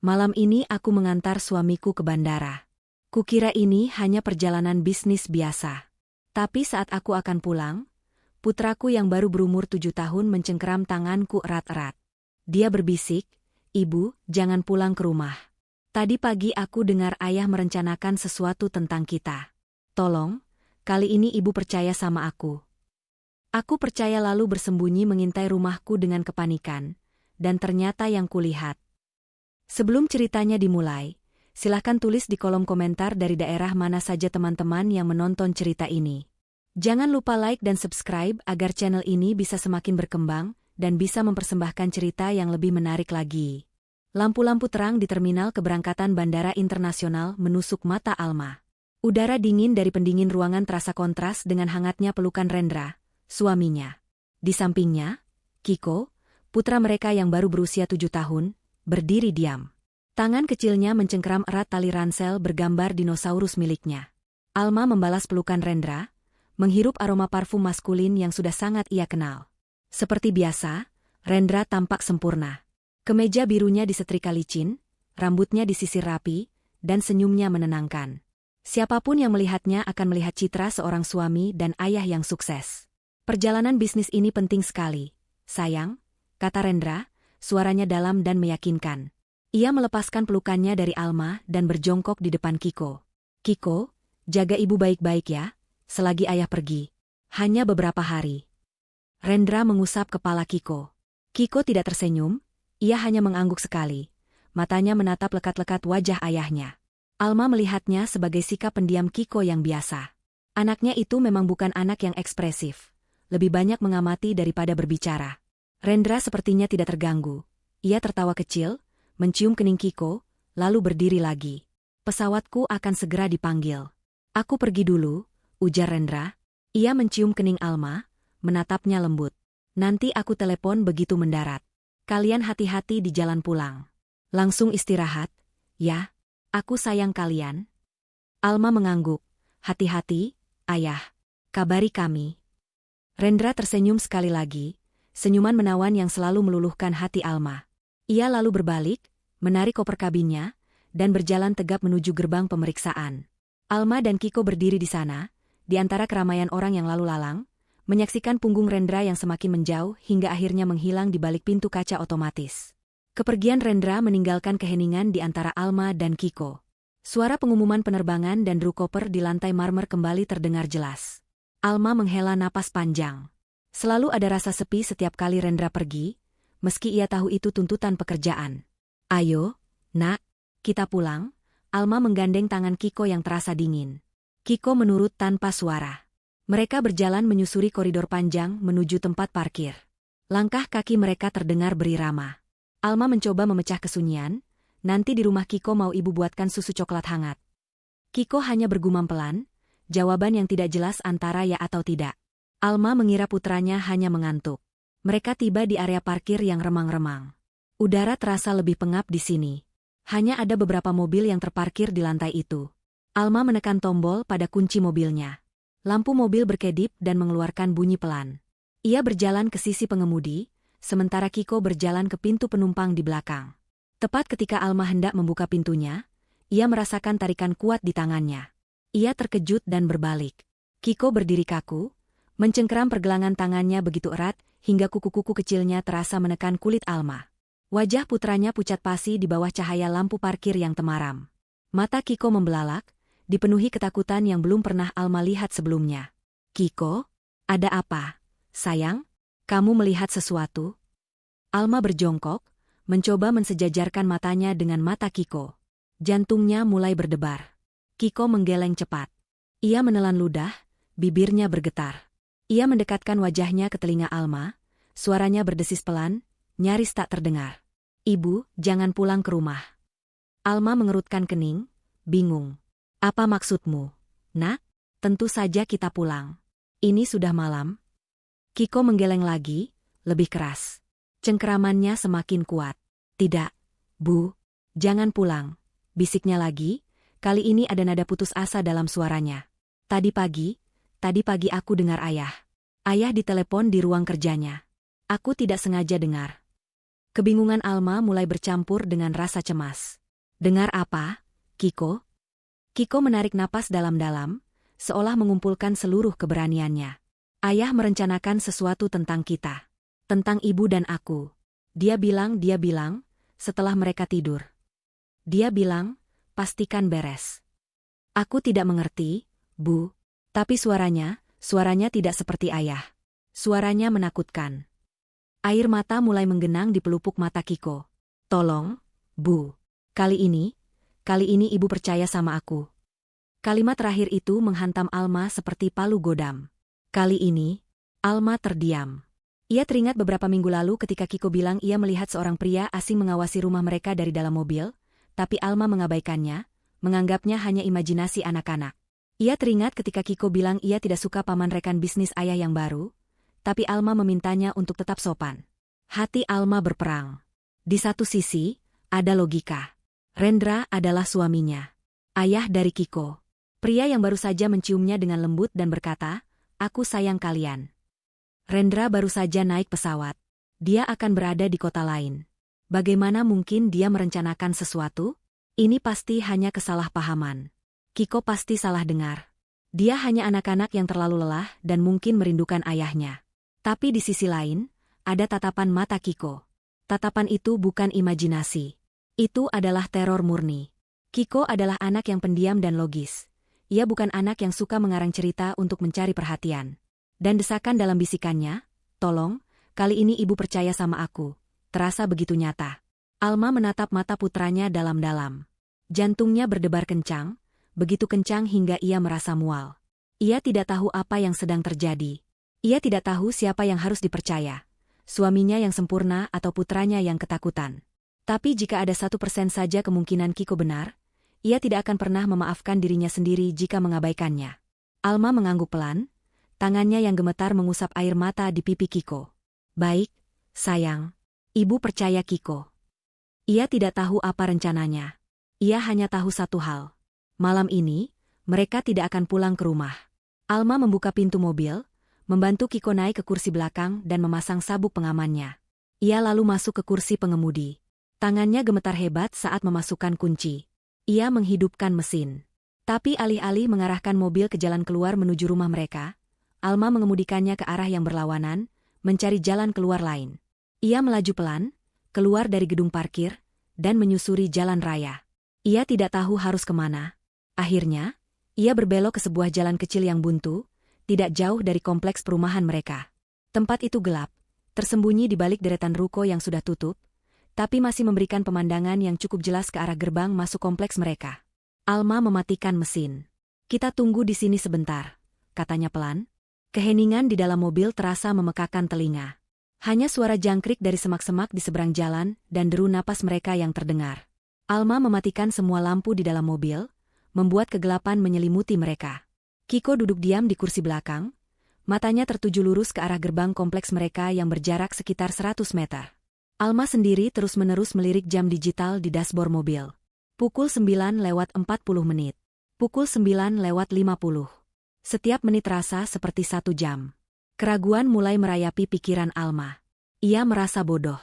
Malam ini aku mengantar suamiku ke bandara. Kukira ini hanya perjalanan bisnis biasa. Tapi saat aku akan pulang, putraku yang baru berumur 7 tahun mencengkeram tanganku erat-erat. Dia berbisik, "Ibu, jangan pulang ke rumah. Tadi pagi aku dengar ayah merencanakan sesuatu tentang kita. Tolong, kali ini ibu percaya sama aku." Aku percaya lalu bersembunyi mengintai rumahku dengan kepanikan, dan ternyata yang kulihat. Sebelum ceritanya dimulai, silahkan tulis di kolom komentar dari daerah mana saja teman-teman yang menonton cerita ini. Jangan lupa like dan subscribe agar channel ini bisa semakin berkembang dan bisa mempersembahkan cerita yang lebih menarik lagi. Lampu-lampu terang di terminal keberangkatan Bandara Internasional menusuk mata Alma. Udara dingin dari pendingin ruangan terasa kontras dengan hangatnya pelukan Rendra, suaminya. Di sampingnya, Kiko, putra mereka yang baru berusia 7 tahun, berdiri diam. Tangan kecilnya mencengkeram erat tali ransel bergambar dinosaurus miliknya. Alma membalas pelukan Rendra, menghirup aroma parfum maskulin yang sudah sangat ia kenal. Seperti biasa, Rendra tampak sempurna. Kemeja birunya disetrika licin, rambutnya disisir rapi, dan senyumnya menenangkan. Siapapun yang melihatnya akan melihat citra seorang suami dan ayah yang sukses. "Perjalanan bisnis ini penting sekali, sayang," kata Rendra, suaranya dalam dan meyakinkan. Ia melepaskan pelukannya dari Alma dan berjongkok di depan Kiko. "Kiko, jaga ibu baik-baik ya, selagi ayah pergi. Hanya beberapa hari." Rendra mengusap kepala Kiko. Kiko tidak tersenyum, ia hanya mengangguk sekali. Matanya menatap lekat-lekat wajah ayahnya. Alma melihatnya sebagai sikap pendiam Kiko yang biasa. Anaknya itu memang bukan anak yang ekspresif. Lebih banyak mengamati daripada berbicara. Rendra sepertinya tidak terganggu. Ia tertawa kecil, mencium kening Kiko, lalu berdiri lagi. "Pesawatku akan segera dipanggil. Aku pergi dulu," ujar Rendra. Ia mencium kening Alma, menatapnya lembut. "Nanti aku telepon begitu mendarat. Kalian hati-hati di jalan pulang. Langsung istirahat, ya? Aku sayang kalian." Alma mengangguk. "Hati-hati, ayah. Kabari kami." Rendra tersenyum sekali lagi. Senyuman menawan yang selalu meluluhkan hati Alma. Ia lalu berbalik, menarik koper kabinnya, dan berjalan tegap menuju gerbang pemeriksaan. Alma dan Kiko berdiri di sana, di antara keramaian orang yang lalu lalang, menyaksikan punggung Rendra yang semakin menjauh hingga akhirnya menghilang di balik pintu kaca otomatis. Kepergian Rendra meninggalkan keheningan di antara Alma dan Kiko. Suara pengumuman penerbangan dan dru koper di lantai marmer kembali terdengar jelas. Alma menghela napas panjang. Selalu ada rasa sepi setiap kali Rendra pergi, meski ia tahu itu tuntutan pekerjaan. "Ayo, nak, kita pulang." Alma menggandeng tangan Kiko yang terasa dingin. Kiko menurut tanpa suara. Mereka berjalan menyusuri koridor panjang menuju tempat parkir. Langkah kaki mereka terdengar berirama. Alma mencoba memecah kesunyian, "Nanti di rumah Kiko mau ibu buatkan susu coklat hangat." Kiko hanya bergumam pelan, jawaban yang tidak jelas antara ya atau tidak. Alma mengira putranya hanya mengantuk. Mereka tiba di area parkir yang remang-remang. Udara terasa lebih pengap di sini. Hanya ada beberapa mobil yang terparkir di lantai itu. Alma menekan tombol pada kunci mobilnya. Lampu mobil berkedip dan mengeluarkan bunyi pelan. Ia berjalan ke sisi pengemudi, sementara Kiko berjalan ke pintu penumpang di belakang. Tepat ketika Alma hendak membuka pintunya, ia merasakan tarikan kuat di tangannya. Ia terkejut dan berbalik. Kiko berdiri kaku, mencengkeram pergelangan tangannya begitu erat, hingga kuku-kuku kecilnya terasa menekan kulit Alma. Wajah putranya pucat pasi di bawah cahaya lampu parkir yang temaram. Mata Kiko membelalak, dipenuhi ketakutan yang belum pernah Alma lihat sebelumnya. "Kiko, ada apa? Sayang, kamu melihat sesuatu?" Alma berjongkok, mencoba mensejajarkan matanya dengan mata Kiko. Jantungnya mulai berdebar. Kiko menggeleng cepat. Ia menelan ludah, bibirnya bergetar. Ia mendekatkan wajahnya ke telinga Alma, suaranya berdesis pelan, nyaris tak terdengar. "Ibu, jangan pulang ke rumah." Alma mengerutkan kening, bingung. "Apa maksudmu, nak? Tentu saja kita pulang. Ini sudah malam." Kiko menggeleng lagi, lebih keras. Cengkeramannya semakin kuat. "Tidak, Bu, jangan pulang," bisiknya lagi, kali ini ada nada putus asa dalam suaranya. Tadi pagi aku dengar ayah. Ayah ditelepon di ruang kerjanya. Aku tidak sengaja dengar." Kebingungan Alma mulai bercampur dengan rasa cemas. Dengar apa, Kiko? Kiko menarik napas dalam-dalam, seolah mengumpulkan seluruh keberaniannya. Ayah merencanakan sesuatu tentang kita. Tentang ibu dan aku. Dia bilang, setelah mereka tidur. Dia bilang, pastikan beres. Aku tidak mengerti, Bu. Tapi suaranya tidak seperti ayah. Suaranya menakutkan. Air mata mulai menggenang di pelupuk mata Kiko. Tolong, Bu. Kali ini ibu percaya sama aku. Kalimat terakhir itu menghantam Alma seperti palu godam. Kali ini, Alma terdiam. Ia teringat beberapa minggu lalu ketika Kiko bilang ia melihat seorang pria asing mengawasi rumah mereka dari dalam mobil, tapi Alma mengabaikannya, menganggapnya hanya imajinasi anak-anak. Ia teringat ketika Kiko bilang ia tidak suka paman rekan bisnis ayah yang baru, tapi Alma memintanya untuk tetap sopan. Hati Alma berperang. Di satu sisi, ada logika. Rendra adalah suaminya. Ayah dari Kiko. Pria yang baru saja menciumnya dengan lembut dan berkata, "Aku sayang kalian." Rendra baru saja naik pesawat. Dia akan berada di kota lain. Bagaimana mungkin dia merencanakan sesuatu? Ini pasti hanya kesalahpahaman. Kiko pasti salah dengar. Dia hanya anak-anak yang terlalu lelah dan mungkin merindukan ayahnya. Tapi di sisi lain, ada tatapan mata Kiko. Tatapan itu bukan imajinasi. Itu adalah teror murni. Kiko adalah anak yang pendiam dan logis. Ia bukan anak yang suka mengarang cerita untuk mencari perhatian. Dan desakan dalam bisikannya, "Tolong, kali ini ibu percaya sama aku," terasa begitu nyata. Alma menatap mata putranya dalam-dalam. Jantungnya berdebar kencang, begitu kencang hingga ia merasa mual. Ia tidak tahu apa yang sedang terjadi. Ia tidak tahu siapa yang harus dipercaya, suaminya yang sempurna atau putranya yang ketakutan. Tapi jika ada 1% saja kemungkinan Kiko benar, ia tidak akan pernah memaafkan dirinya sendiri jika mengabaikannya. Alma mengangguk pelan, tangannya yang gemetar mengusap air mata di pipi Kiko. "Baik, sayang. Ibu percaya Kiko." Ia tidak tahu apa rencananya. Ia hanya tahu satu hal. Malam ini, mereka tidak akan pulang ke rumah. Alma membuka pintu mobil, membantu Kiko naik ke kursi belakang dan memasang sabuk pengamannya. Ia lalu masuk ke kursi pengemudi. Tangannya gemetar hebat saat memasukkan kunci. Ia menghidupkan mesin. Tapi alih-alih mengarahkan mobil ke jalan keluar menuju rumah mereka, Alma mengemudikannya ke arah yang berlawanan, mencari jalan keluar lain. Ia melaju pelan, keluar dari gedung parkir, dan menyusuri jalan raya. Ia tidak tahu harus kemana. Akhirnya, ia berbelok ke sebuah jalan kecil yang buntu, tidak jauh dari kompleks perumahan mereka. Tempat itu gelap, tersembunyi di balik deretan ruko yang sudah tutup, tapi masih memberikan pemandangan yang cukup jelas ke arah gerbang masuk kompleks mereka. Alma mematikan mesin. "Kita tunggu di sini sebentar," katanya pelan. Keheningan di dalam mobil terasa memekakan telinga. Hanya suara jangkrik dari semak-semak di seberang jalan dan deru napas mereka yang terdengar. Alma mematikan semua lampu di dalam mobil, membuat kegelapan menyelimuti mereka. Kiko duduk diam di kursi belakang, matanya tertuju lurus ke arah gerbang kompleks mereka yang berjarak sekitar 100 meter. Alma sendiri terus-menerus melirik jam digital di dashboard mobil. Pukul 9:40. Pukul 9:50. Setiap menit terasa seperti 1 jam. Keraguan mulai merayapi pikiran Alma. Ia merasa bodoh.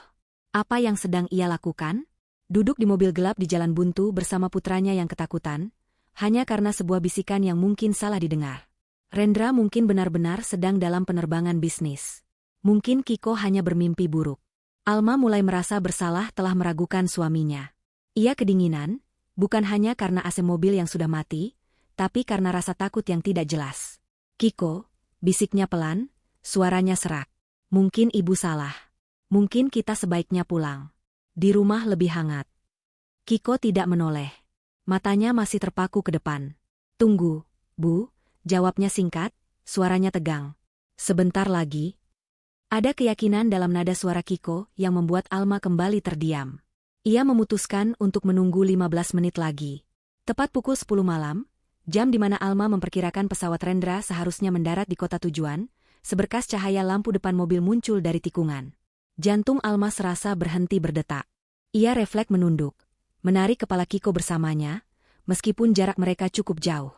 Apa yang sedang ia lakukan? Duduk di mobil gelap di jalan buntu bersama putranya yang ketakutan, hanya karena sebuah bisikan yang mungkin salah didengar. Rendra mungkin benar-benar sedang dalam penerbangan bisnis. Mungkin Kiko hanya bermimpi buruk. Alma mulai merasa bersalah telah meragukan suaminya. Ia kedinginan, bukan hanya karena AC mobil yang sudah mati, tapi karena rasa takut yang tidak jelas. "Kiko," bisiknya pelan, suaranya serak. "Mungkin ibu salah. Mungkin kita sebaiknya pulang. Di rumah lebih hangat." Kiko tidak menoleh. Matanya masih terpaku ke depan. "Tunggu, Bu," jawabnya singkat, suaranya tegang. "Sebentar lagi." Ada keyakinan dalam nada suara Kiko yang membuat Alma kembali terdiam. Ia memutuskan untuk menunggu 15 menit lagi. Tepat pukul 10 malam, jam di mana Alma memperkirakan pesawat Rendra seharusnya mendarat di kota tujuan, seberkas cahaya lampu depan mobil muncul dari tikungan. Jantung Alma serasa berhenti berdetak. Ia refleks menunduk, menarik kepala Kiko bersamanya, meskipun jarak mereka cukup jauh.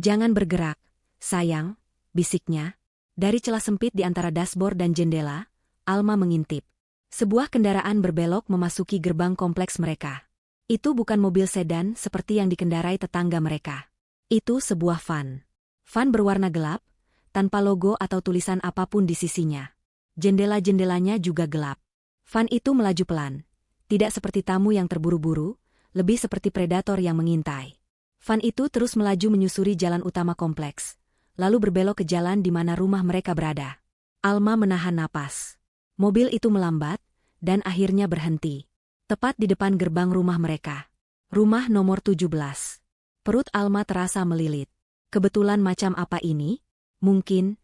"Jangan bergerak, sayang," bisiknya. Dari celah sempit di antara dashboard dan jendela, Alma mengintip. Sebuah kendaraan berbelok memasuki gerbang kompleks mereka. Itu bukan mobil sedan seperti yang dikendarai tetangga mereka. Itu sebuah van. Van berwarna gelap, tanpa logo atau tulisan apapun di sisinya. Jendela-jendelanya juga gelap. Van itu melaju pelan. Tidak seperti tamu yang terburu-buru, lebih seperti predator yang mengintai. Van itu terus melaju menyusuri jalan utama kompleks, lalu berbelok ke jalan di mana rumah mereka berada. Alma menahan napas. Mobil itu melambat, dan akhirnya berhenti. Tepat di depan gerbang rumah mereka. Rumah nomor 17. Perut Alma terasa melilit. Kebetulan macam apa ini? Mungkin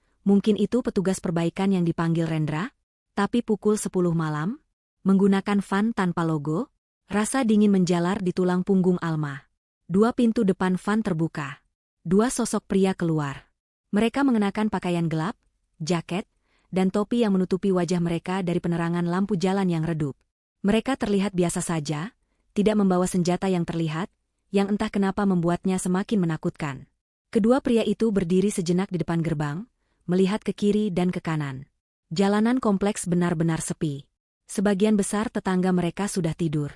itu petugas perbaikan yang dipanggil Rendra? Tapi pukul 10 malam? Menggunakan van tanpa logo? Rasa dingin menjalar di tulang punggung Alma. Dua pintu depan van terbuka. Dua sosok pria keluar. Mereka mengenakan pakaian gelap, jaket, dan topi yang menutupi wajah mereka dari penerangan lampu jalan yang redup. Mereka terlihat biasa saja, tidak membawa senjata yang terlihat, yang entah kenapa membuatnya semakin menakutkan. Kedua pria itu berdiri sejenak di depan gerbang, melihat ke kiri dan ke kanan. Jalanan kompleks benar-benar sepi. Sebagian besar tetangga mereka sudah tidur.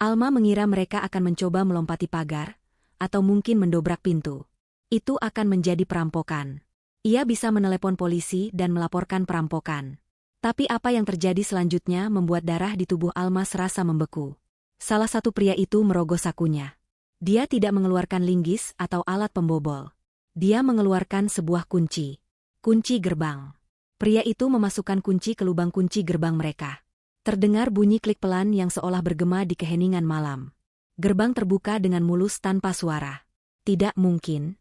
Alma mengira mereka akan mencoba melompati pagar, atau mungkin mendobrak pintu. Itu akan menjadi perampokan. Ia bisa menelepon polisi dan melaporkan perampokan. Tapi apa yang terjadi selanjutnya membuat darah di tubuh Alma serasa membeku. Salah satu pria itu merogoh sakunya. Dia tidak mengeluarkan linggis atau alat pembobol. Dia mengeluarkan sebuah kunci. Kunci gerbang. Pria itu memasukkan kunci ke lubang kunci gerbang mereka. Terdengar bunyi klik pelan yang seolah bergema di keheningan malam. Gerbang terbuka dengan mulus tanpa suara. Tidak mungkin.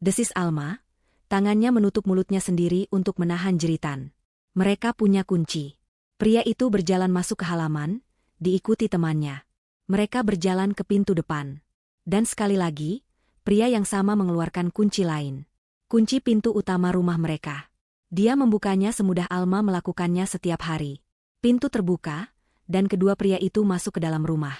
Desis Alma. Tangannya menutup mulutnya sendiri untuk menahan jeritan. Mereka punya kunci. Pria itu berjalan masuk ke halaman, diikuti temannya. Mereka berjalan ke pintu depan. Dan sekali lagi, pria yang sama mengeluarkan kunci lain. Kunci pintu utama rumah mereka. Dia membukanya semudah Alma melakukannya setiap hari. Pintu terbuka, dan kedua pria itu masuk ke dalam rumah.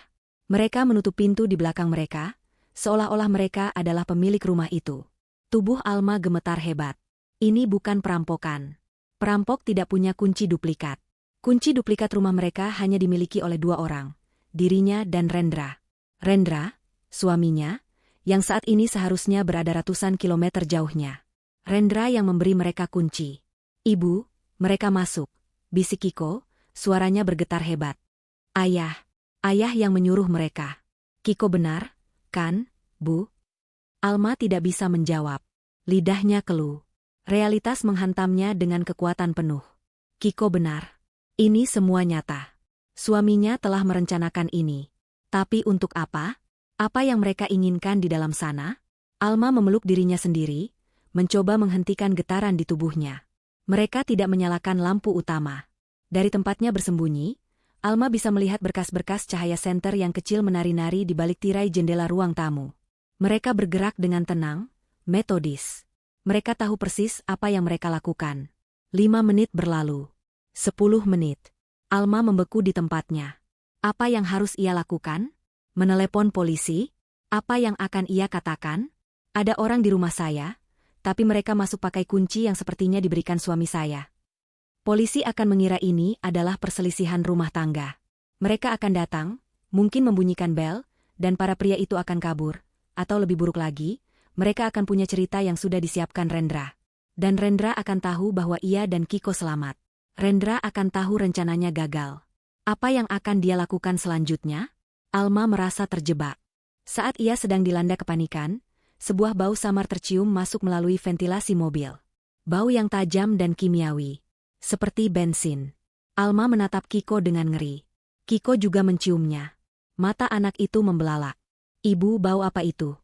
Mereka menutup pintu di belakang mereka, seolah-olah mereka adalah pemilik rumah itu. Tubuh Alma gemetar hebat. Ini bukan perampokan. Perampok tidak punya kunci duplikat. Kunci duplikat rumah mereka hanya dimiliki oleh dua orang, dirinya dan Rendra. Rendra, suaminya, yang saat ini seharusnya berada ratusan kilometer jauhnya. Rendra yang memberi mereka kunci. Ibu, mereka masuk, bisik Kiko, suaranya bergetar hebat. Ayah yang menyuruh mereka. Kiko benar, kan, Bu? Alma tidak bisa menjawab. Lidahnya keluh. Realitas menghantamnya dengan kekuatan penuh. Kiko benar. Ini semua nyata. Suaminya telah merencanakan ini. Tapi untuk apa? Apa yang mereka inginkan di dalam sana? Alma memeluk dirinya sendiri, mencoba menghentikan getaran di tubuhnya. Mereka tidak menyalakan lampu utama. Dari tempatnya bersembunyi, Alma bisa melihat berkas-berkas cahaya senter yang kecil menari-nari di balik tirai jendela ruang tamu. Mereka bergerak dengan tenang, metodis. Mereka tahu persis apa yang mereka lakukan. 5 menit berlalu. 10 menit. Alma membeku di tempatnya. Apa yang harus ia lakukan? Menelepon polisi? Apa yang akan ia katakan? Ada orang di rumah saya, tapi mereka masuk pakai kunci yang sepertinya diberikan suami saya. Polisi akan mengira ini adalah perselisihan rumah tangga. Mereka akan datang, mungkin membunyikan bel, dan para pria itu akan kabur. Atau lebih buruk lagi, mereka akan punya cerita yang sudah disiapkan Rendra. Dan Rendra akan tahu bahwa ia dan Kiko selamat. Rendra akan tahu rencananya gagal. Apa yang akan dia lakukan selanjutnya? Alma merasa terjebak. Saat ia sedang dilanda kepanikan, sebuah bau samar tercium masuk melalui ventilasi mobil. Bau yang tajam dan kimiawi. Seperti bensin. Alma menatap Kiko dengan ngeri. Kiko juga menciumnya. Mata anak itu membelalak. Ibu, bau apa itu?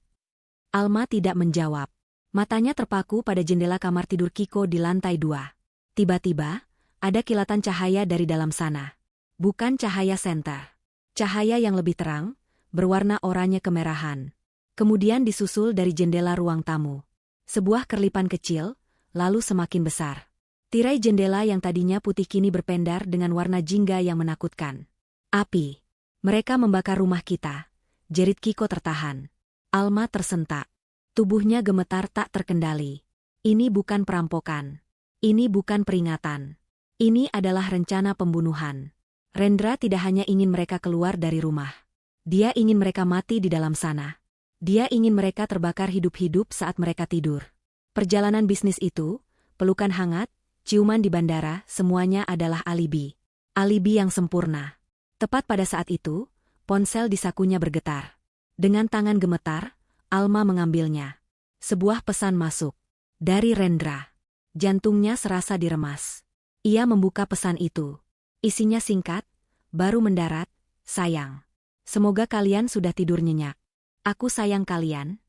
Alma tidak menjawab. Matanya terpaku pada jendela kamar tidur Kiko di lantai 2. Tiba-tiba, ada kilatan cahaya dari dalam sana. Bukan cahaya senter. Cahaya yang lebih terang, berwarna oranye kemerahan. Kemudian disusul dari jendela ruang tamu. Sebuah kerlipan kecil, lalu semakin besar. Tirai jendela yang tadinya putih kini berpendar dengan warna jingga yang menakutkan. Api. Mereka membakar rumah kita. Jerit Kiko tertahan. Alma tersentak. Tubuhnya gemetar tak terkendali. Ini bukan perampokan. Ini bukan peringatan. Ini adalah rencana pembunuhan. Rendra tidak hanya ingin mereka keluar dari rumah. Dia ingin mereka mati di dalam sana. Dia ingin mereka terbakar hidup-hidup saat mereka tidur. Perjalanan bisnis itu, pelukan hangat, ciuman di bandara, semuanya adalah alibi. Alibi yang sempurna. Tepat pada saat itu, ponsel di sakunya bergetar. Dengan tangan gemetar, Alma mengambilnya. Sebuah pesan masuk. Dari Rendra. Jantungnya serasa diremas. Ia membuka pesan itu. Isinya singkat, baru mendarat, sayang. Semoga kalian sudah tidur nyenyak. Aku sayang kalian.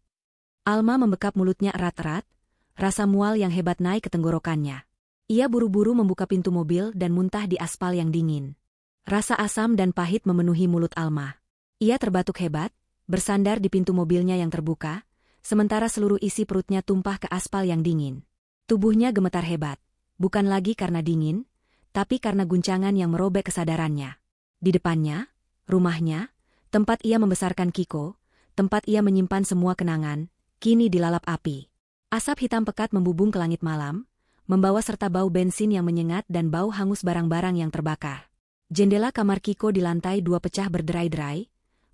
Alma membekap mulutnya erat-erat, rasa mual yang hebat naik ke tenggorokannya. Ia buru-buru membuka pintu mobil dan muntah di aspal yang dingin. Rasa asam dan pahit memenuhi mulut Alma. Ia terbatuk hebat, bersandar di pintu mobilnya yang terbuka, sementara seluruh isi perutnya tumpah ke aspal yang dingin. Tubuhnya gemetar hebat, bukan lagi karena dingin, tapi karena guncangan yang merobek kesadarannya. Di depannya, rumahnya, tempat ia membesarkan Kiko, tempat ia menyimpan semua kenangan, kini dilalap api. Asap hitam pekat membubung ke langit malam, membawa serta bau bensin yang menyengat dan bau hangus barang-barang yang terbakar. Jendela kamar Kiko di lantai 2 pecah berderai-derai,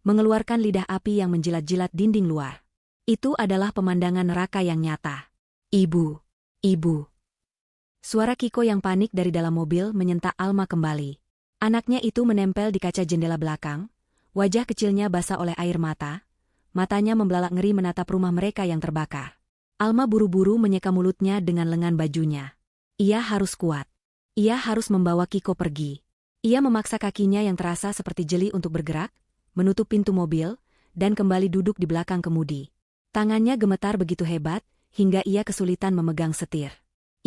mengeluarkan lidah api yang menjilat-jilat dinding luar. Itu adalah pemandangan neraka yang nyata. Ibu, ibu. Suara Kiko yang panik dari dalam mobil menyentak Alma kembali. Anaknya itu menempel di kaca jendela belakang, wajah kecilnya basah oleh air mata, matanya membelalak ngeri menatap rumah mereka yang terbakar. Alma buru-buru menyeka mulutnya dengan lengan bajunya. Ia harus kuat. Ia harus membawa Kiko pergi. Ia memaksa kakinya yang terasa seperti jeli untuk bergerak, menutup pintu mobil, dan kembali duduk di belakang kemudi. Tangannya gemetar begitu hebat, hingga ia kesulitan memegang setir.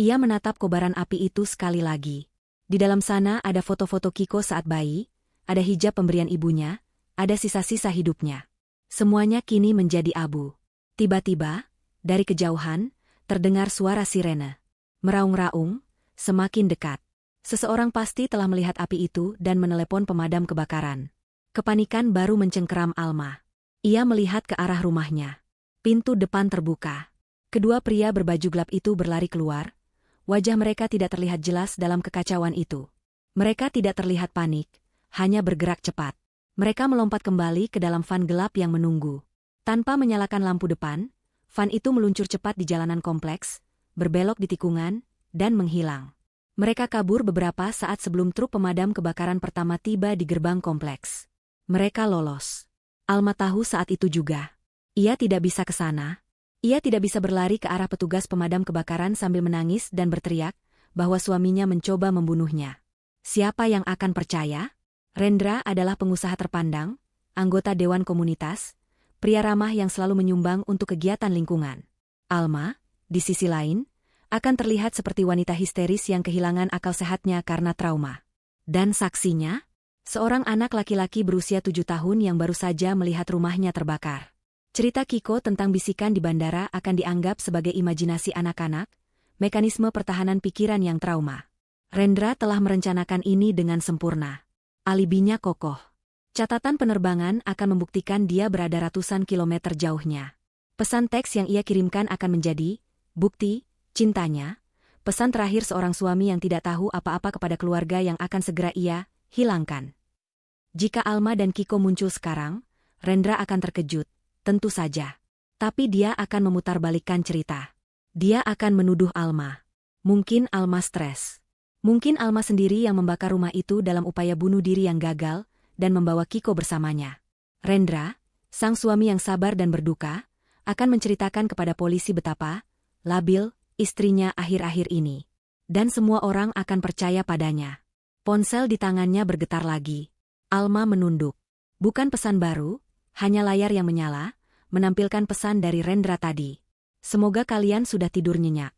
Ia menatap kobaran api itu sekali lagi. Di dalam sana ada foto-foto Kiko saat bayi, ada hijab pemberian ibunya, ada sisa-sisa hidupnya. Semuanya kini menjadi abu. Tiba-tiba, dari kejauhan, terdengar suara sirene. Meraung-raung, semakin dekat. Seseorang pasti telah melihat api itu dan menelepon pemadam kebakaran. Kepanikan baru mencengkeram Alma. Ia melihat ke arah rumahnya. Pintu depan terbuka. Kedua pria berbaju gelap itu berlari keluar. Wajah mereka tidak terlihat jelas dalam kekacauan itu. Mereka tidak terlihat panik, hanya bergerak cepat. Mereka melompat kembali ke dalam van gelap yang menunggu. Tanpa menyalakan lampu depan, van itu meluncur cepat di jalanan kompleks, berbelok di tikungan, dan menghilang. Mereka kabur beberapa saat sebelum truk pemadam kebakaran pertama tiba di gerbang kompleks. Mereka lolos. Alma tahu saat itu juga. Ia tidak bisa ke sana. Ia tidak bisa berlari ke arah petugas pemadam kebakaran sambil menangis dan berteriak bahwa suaminya mencoba membunuhnya. Siapa yang akan percaya? Rendra adalah pengusaha terpandang, anggota dewan komunitas, pria ramah yang selalu menyumbang untuk kegiatan lingkungan. Alma, di sisi lain, akan terlihat seperti wanita histeris yang kehilangan akal sehatnya karena trauma. Dan saksinya? Seorang anak laki-laki berusia 7 tahun yang baru saja melihat rumahnya terbakar. Cerita Kiko tentang bisikan di bandara akan dianggap sebagai imajinasi anak-anak, mekanisme pertahanan pikiran yang trauma. Rendra telah merencanakan ini dengan sempurna. Alibinya kokoh. Catatan penerbangan akan membuktikan dia berada ratusan kilometer jauhnya. Pesan teks yang ia kirimkan akan menjadi bukti cintanya, pesan terakhir seorang suami yang tidak tahu apa-apa kepada keluarga yang akan segera ia hilangkan. Jika Alma dan Kiko muncul sekarang, Rendra akan terkejut, tentu saja. Tapi dia akan memutarbalikkan cerita. Dia akan menuduh Alma. Mungkin Alma stres. Mungkin Alma sendiri yang membakar rumah itu dalam upaya bunuh diri yang gagal, dan membawa Kiko bersamanya. Rendra, sang suami yang sabar dan berduka, akan menceritakan kepada polisi betapa labil istrinya akhir-akhir ini. Dan semua orang akan percaya padanya. Ponsel di tangannya bergetar lagi. Alma menunduk. Bukan pesan baru, hanya layar yang menyala, menampilkan pesan dari Rendra tadi. Semoga kalian sudah tidur nyenyak.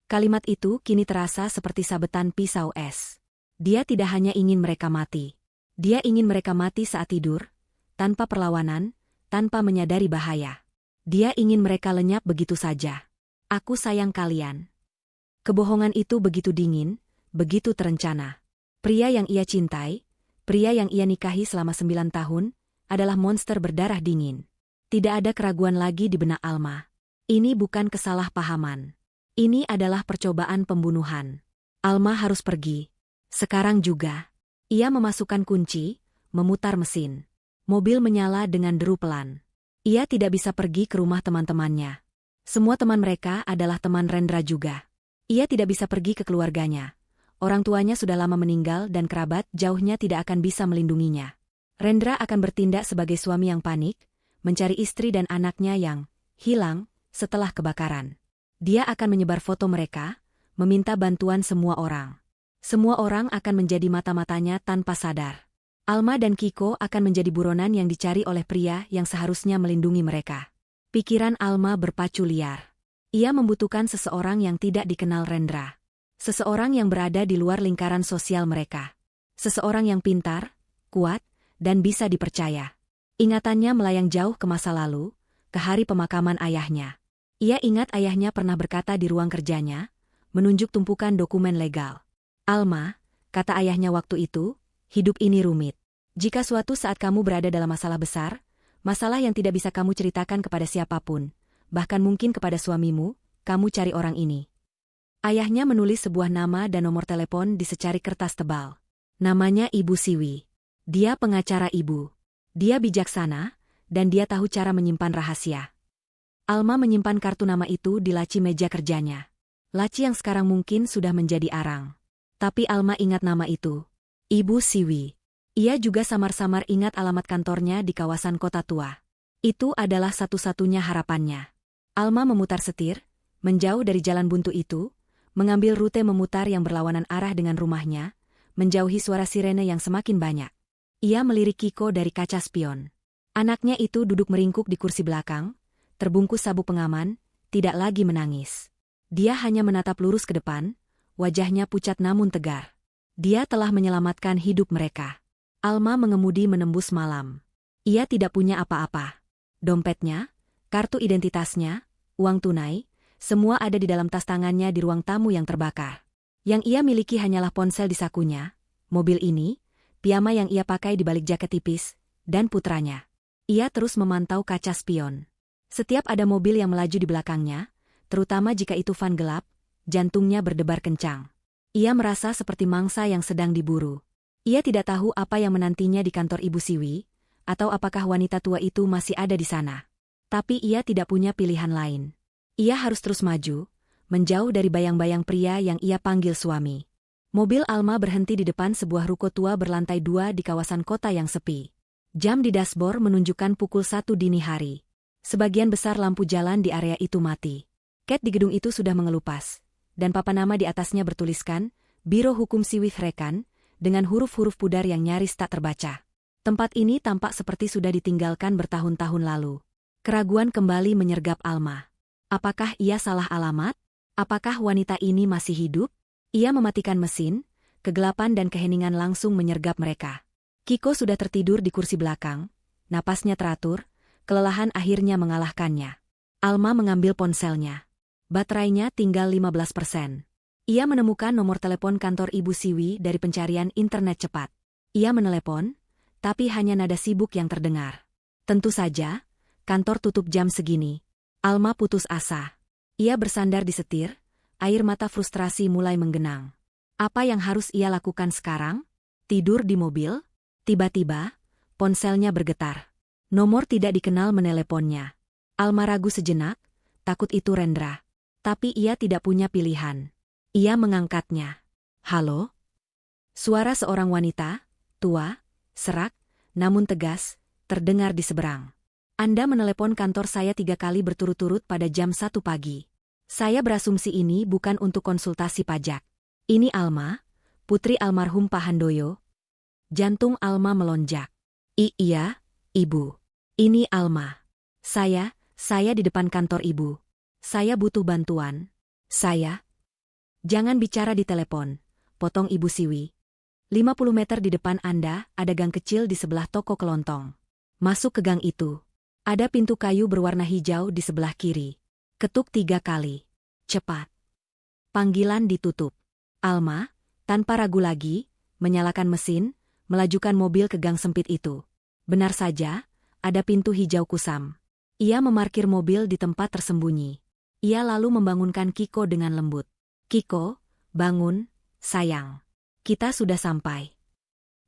Kalimat itu kini terasa seperti sabetan pisau es. Dia tidak hanya ingin mereka mati. Dia ingin mereka mati saat tidur, tanpa perlawanan, tanpa menyadari bahaya. Dia ingin mereka lenyap begitu saja. Aku sayang kalian. Kebohongan itu begitu dingin, begitu terencana. Pria yang ia cintai, pria yang ia nikahi selama 9 tahun, adalah monster berdarah dingin. Tidak ada keraguan lagi di benak Alma. Ini bukan kesalahpahaman. Ini adalah percobaan pembunuhan. Alma harus pergi. Sekarang juga. Ia memasukkan kunci, memutar mesin. Mobil menyala dengan deru pelan. Ia tidak bisa pergi ke rumah teman-temannya. Semua teman mereka adalah teman Rendra juga. Ia tidak bisa pergi ke keluarganya. Orang tuanya sudah lama meninggal dan kerabat jauhnya tidak akan bisa melindunginya. Rendra akan bertindak sebagai suami yang panik, mencari istri dan anaknya yang hilang setelah kebakaran. Dia akan menyebar foto mereka, meminta bantuan semua orang. Semua orang akan menjadi mata-matanya tanpa sadar. Alma dan Kiko akan menjadi buronan yang dicari oleh pria yang seharusnya melindungi mereka. Pikiran Alma berpacu liar. Ia membutuhkan seseorang yang tidak dikenal Rendra. Seseorang yang berada di luar lingkaran sosial mereka. Seseorang yang pintar, kuat, dan bisa dipercaya. Ingatannya melayang jauh ke masa lalu, ke hari pemakaman ayahnya. Ia ingat ayahnya pernah berkata di ruang kerjanya, menunjuk tumpukan dokumen legal. Alma, kata ayahnya waktu itu, hidup ini rumit. Jika suatu saat kamu berada dalam masalah besar, masalah yang tidak bisa kamu ceritakan kepada siapapun, bahkan mungkin kepada suamimu, kamu cari orang ini. Ayahnya menulis sebuah nama dan nomor telepon di secari kertas tebal. Namanya Ibu Siwi. Dia pengacara ibu. Dia bijaksana, dan dia tahu cara menyimpan rahasia. Alma menyimpan kartu nama itu di laci meja kerjanya. Laci yang sekarang mungkin sudah menjadi arang. Tapi Alma ingat nama itu. Ibu Siwi. Ia juga samar-samar ingat alamat kantornya di kawasan kota tua. Itu adalah satu-satunya harapannya. Alma memutar setir, menjauh dari jalan buntu itu, mengambil rute memutar yang berlawanan arah dengan rumahnya, menjauhi suara sirene yang semakin banyak. Ia melirik Kiko dari kaca spion. Anaknya itu duduk meringkuk di kursi belakang, terbungkus sabuk pengaman, tidak lagi menangis. Dia hanya menatap lurus ke depan, wajahnya pucat namun tegar. Dia telah menyelamatkan hidup mereka. Alma mengemudi menembus malam. Ia tidak punya apa-apa. Dompetnya, kartu identitasnya, uang tunai, semua ada di dalam tas tangannya di ruang tamu yang terbakar. Yang ia miliki hanyalah ponsel di sakunya, mobil ini, piyama yang ia pakai di balik jaket tipis, dan putranya. Ia terus memantau kaca spion. Setiap ada mobil yang melaju di belakangnya, terutama jika itu van gelap, jantungnya berdebar kencang. Ia merasa seperti mangsa yang sedang diburu. Ia tidak tahu apa yang menantinya di kantor Ibu Siwi, atau apakah wanita tua itu masih ada di sana. Tapi ia tidak punya pilihan lain. Ia harus terus maju, menjauh dari bayang-bayang pria yang ia panggil suami. Mobil Alma berhenti di depan sebuah ruko tua berlantai 2 di kawasan kota yang sepi. Jam di dashboard menunjukkan pukul 1 dini hari. Sebagian besar lampu jalan di area itu mati. Cat di gedung itu sudah mengelupas, dan papan nama di atasnya bertuliskan, Biro Hukum Siwi Rekan, dengan huruf-huruf pudar yang nyaris tak terbaca. Tempat ini tampak seperti sudah ditinggalkan bertahun-tahun lalu. Keraguan kembali menyergap Alma. Apakah ia salah alamat? Apakah wanita ini masih hidup? Ia mematikan mesin, kegelapan dan keheningan langsung menyergap mereka. Kiko sudah tertidur di kursi belakang, napasnya teratur, kelelahan akhirnya mengalahkannya. Alma mengambil ponselnya. Baterainya tinggal 15%. Ia menemukan nomor telepon kantor Ibu Siwi dari pencarian internet cepat. Ia menelepon, tapi hanya nada sibuk yang terdengar. Tentu saja, kantor tutup jam segini. Alma putus asa. Ia bersandar di setir, air mata frustrasi mulai menggenang. Apa yang harus ia lakukan sekarang? Tidur di mobil? Tiba-tiba, ponselnya bergetar. Nomor tidak dikenal meneleponnya. Alma ragu sejenak, takut itu Rendra. Tapi ia tidak punya pilihan. Ia mengangkatnya. Halo? Suara seorang wanita, tua, serak, namun tegas, terdengar di seberang. Anda menelepon kantor saya 3 kali berturut-turut pada jam 1 pagi. Saya berasumsi ini bukan untuk konsultasi pajak. Ini Alma, putri almarhum Pak Handoyo. Jantung Alma melonjak. Iya, Ibu. Ini Alma. Saya di depan kantor Ibu. Saya butuh bantuan. Jangan bicara di telepon, potong Ibu Siwi. 50 meter di depan Anda, ada gang kecil di sebelah toko kelontong. Masuk ke gang itu. Ada pintu kayu berwarna hijau di sebelah kiri. Ketuk 3 kali. Cepat. Panggilan ditutup. Alma, tanpa ragu lagi, menyalakan mesin, melajukan mobil ke gang sempit itu. Benar saja, ada pintu hijau kusam. Ia memarkir mobil di tempat tersembunyi. Ia lalu membangunkan Kiko dengan lembut. Kiko, bangun, sayang. Kita sudah sampai.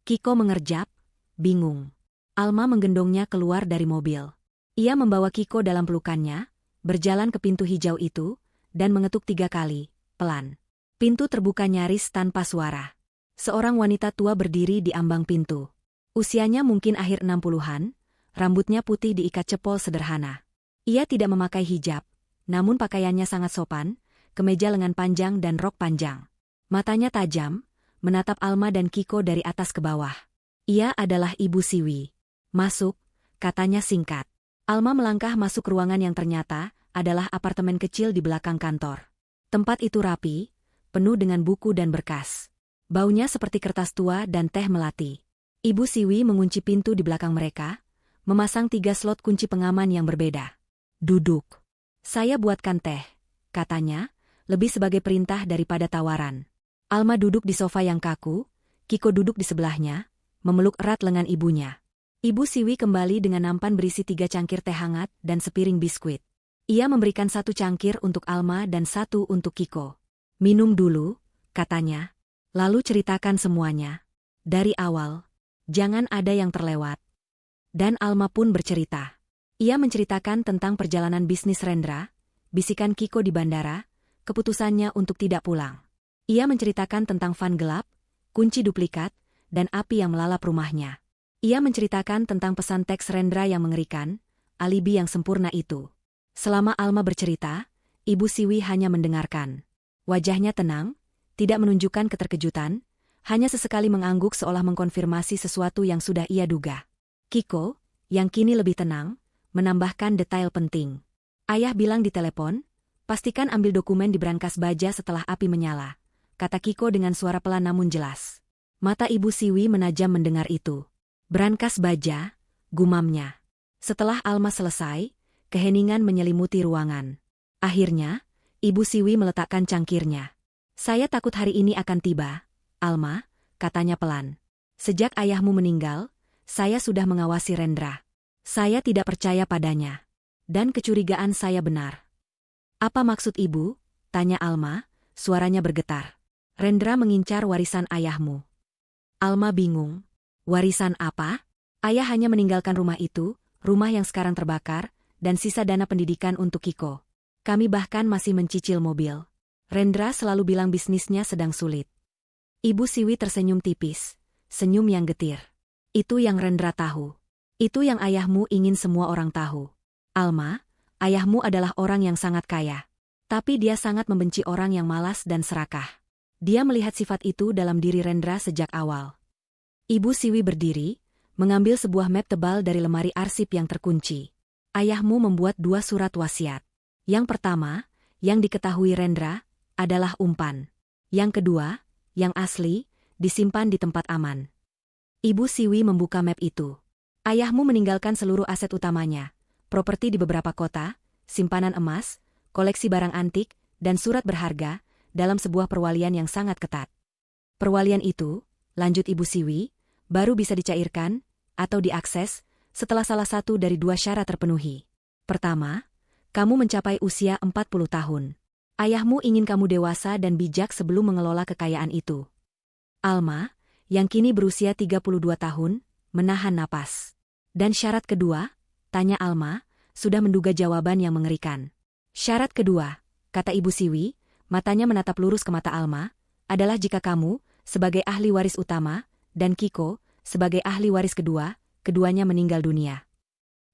Kiko mengerjap, bingung. Alma menggendongnya keluar dari mobil. Ia membawa Kiko dalam pelukannya, berjalan ke pintu hijau itu, dan mengetuk 3 kali, pelan. Pintu terbuka nyaris tanpa suara. Seorang wanita tua berdiri di ambang pintu. Usianya mungkin akhir 60-an, rambutnya putih diikat cepol sederhana. Ia tidak memakai hijab, namun pakaiannya sangat sopan, kemeja lengan panjang dan rok panjang. Matanya tajam, menatap Alma dan Kiko dari atas ke bawah. Ia adalah Ibu Siwi. Masuk, katanya singkat. Alma melangkah masuk ruangan yang ternyata adalah apartemen kecil di belakang kantor. Tempat itu rapi, penuh dengan buku dan berkas. Baunya seperti kertas tua dan teh melati. Ibu Siwi mengunci pintu di belakang mereka, memasang 3 slot kunci pengaman yang berbeda. Duduk. Saya buatkan teh, katanya, lebih sebagai perintah daripada tawaran. Alma duduk di sofa yang kaku, Kiko duduk di sebelahnya, memeluk erat lengan ibunya. Ibu Siwi kembali dengan nampan berisi 3 cangkir teh hangat dan sepiring biskuit. Ia memberikan 1 cangkir untuk Alma dan 1 untuk Kiko. Minum dulu, katanya. Lalu ceritakan semuanya. Dari awal. Jangan ada yang terlewat. Dan Alma pun bercerita. Ia menceritakan tentang perjalanan bisnis Rendra, bisikan Kiko di bandara, keputusannya untuk tidak pulang. Ia menceritakan tentang van gelap, kunci duplikat, dan api yang melalap rumahnya. Ia menceritakan tentang pesan teks Rendra yang mengerikan, alibi yang sempurna itu. Selama Alma bercerita, Ibu Siwi hanya mendengarkan. Wajahnya tenang, tidak menunjukkan keterkejutan, hanya sesekali mengangguk seolah mengkonfirmasi sesuatu yang sudah ia duga. Kiko, yang kini lebih tenang, menambahkan detail penting. Ayah bilang di telepon, pastikan ambil dokumen di brankas baja setelah api menyala, kata Kiko dengan suara pelan namun jelas. Mata Ibu Siwi menajam mendengar itu. Brankas baja, gumamnya. Setelah Alma selesai, keheningan menyelimuti ruangan. Akhirnya, Ibu Siwi meletakkan cangkirnya. Saya takut hari ini akan tiba, Alma, katanya pelan. Sejak ayahmu meninggal, saya sudah mengawasi Rendra. Saya tidak percaya padanya. Dan kecurigaan saya benar. Apa maksud ibu? Tanya Alma, suaranya bergetar. Rendra mengincar warisan ayahmu. Alma bingung. Warisan apa? Ayah hanya meninggalkan rumah itu, rumah yang sekarang terbakar, dan sisa dana pendidikan untuk Kiko. Kami bahkan masih mencicil mobil. Rendra selalu bilang bisnisnya sedang sulit. Ibu Siwi tersenyum tipis, senyum yang getir. Itu yang Rendra tahu. Itu yang ayahmu ingin semua orang tahu. Alma, ayahmu adalah orang yang sangat kaya. Tapi dia sangat membenci orang yang malas dan serakah. Dia melihat sifat itu dalam diri Rendra sejak awal. Ibu Siwi berdiri, mengambil sebuah map tebal dari lemari arsip yang terkunci. Ayahmu membuat 2 surat wasiat. Yang pertama, yang diketahui Rendra, adalah umpan. Yang kedua, yang asli, disimpan di tempat aman. Ibu Siwi membuka map itu. Ayahmu meninggalkan seluruh aset utamanya, properti di beberapa kota, simpanan emas, koleksi barang antik, dan surat berharga, dalam sebuah perwalian yang sangat ketat. Perwalian itu, lanjut Ibu Siwi, baru bisa dicairkan, atau diakses, setelah salah satu dari 2 syarat terpenuhi. Pertama, kamu mencapai usia 40 tahun. Ayahmu ingin kamu dewasa dan bijak sebelum mengelola kekayaan itu. Alma, yang kini berusia 32 tahun, menahan napas. Dan syarat kedua, tanya Alma, sudah menduga jawaban yang mengerikan. Syarat kedua, kata Ibu Siwi, matanya menatap lurus ke mata Alma, adalah jika kamu, sebagai ahli waris utama, dan Kiko, sebagai ahli waris kedua, keduanya meninggal dunia.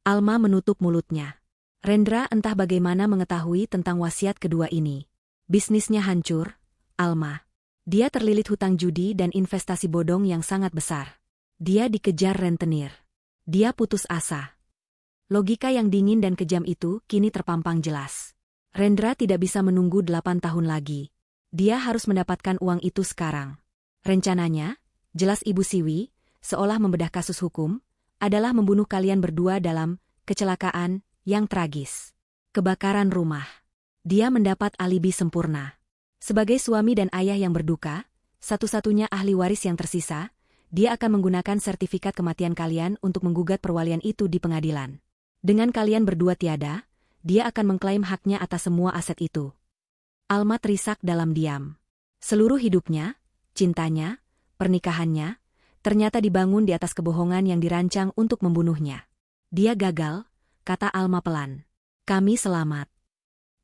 Alma menutup mulutnya. Rendra entah bagaimana mengetahui tentang wasiat kedua ini. Bisnisnya hancur, Alma. Dia terlilit hutang judi dan investasi bodong yang sangat besar. Dia dikejar rentenir. Dia putus asa. Logika yang dingin dan kejam itu kini terpampang jelas. Rendra tidak bisa menunggu 8 tahun lagi. Dia harus mendapatkan uang itu sekarang. Rencananya, jelas Ibu Siwi, seolah membedah kasus hukum, adalah membunuh kalian berdua dalam kecelakaan yang tragis. Kebakaran rumah. Dia mendapat alibi sempurna. Sebagai suami dan ayah yang berduka, satu-satunya ahli waris yang tersisa, dia akan menggunakan sertifikat kematian kalian untuk menggugat perwalian itu di pengadilan. Dengan kalian berdua tiada, dia akan mengklaim haknya atas semua aset itu. Alma terisak dalam diam. Seluruh hidupnya, cintanya, pernikahannya, Ternyata dibangun di atas kebohongan yang dirancang untuk membunuhnya. Dia gagal, kata Alma pelan. Kami selamat.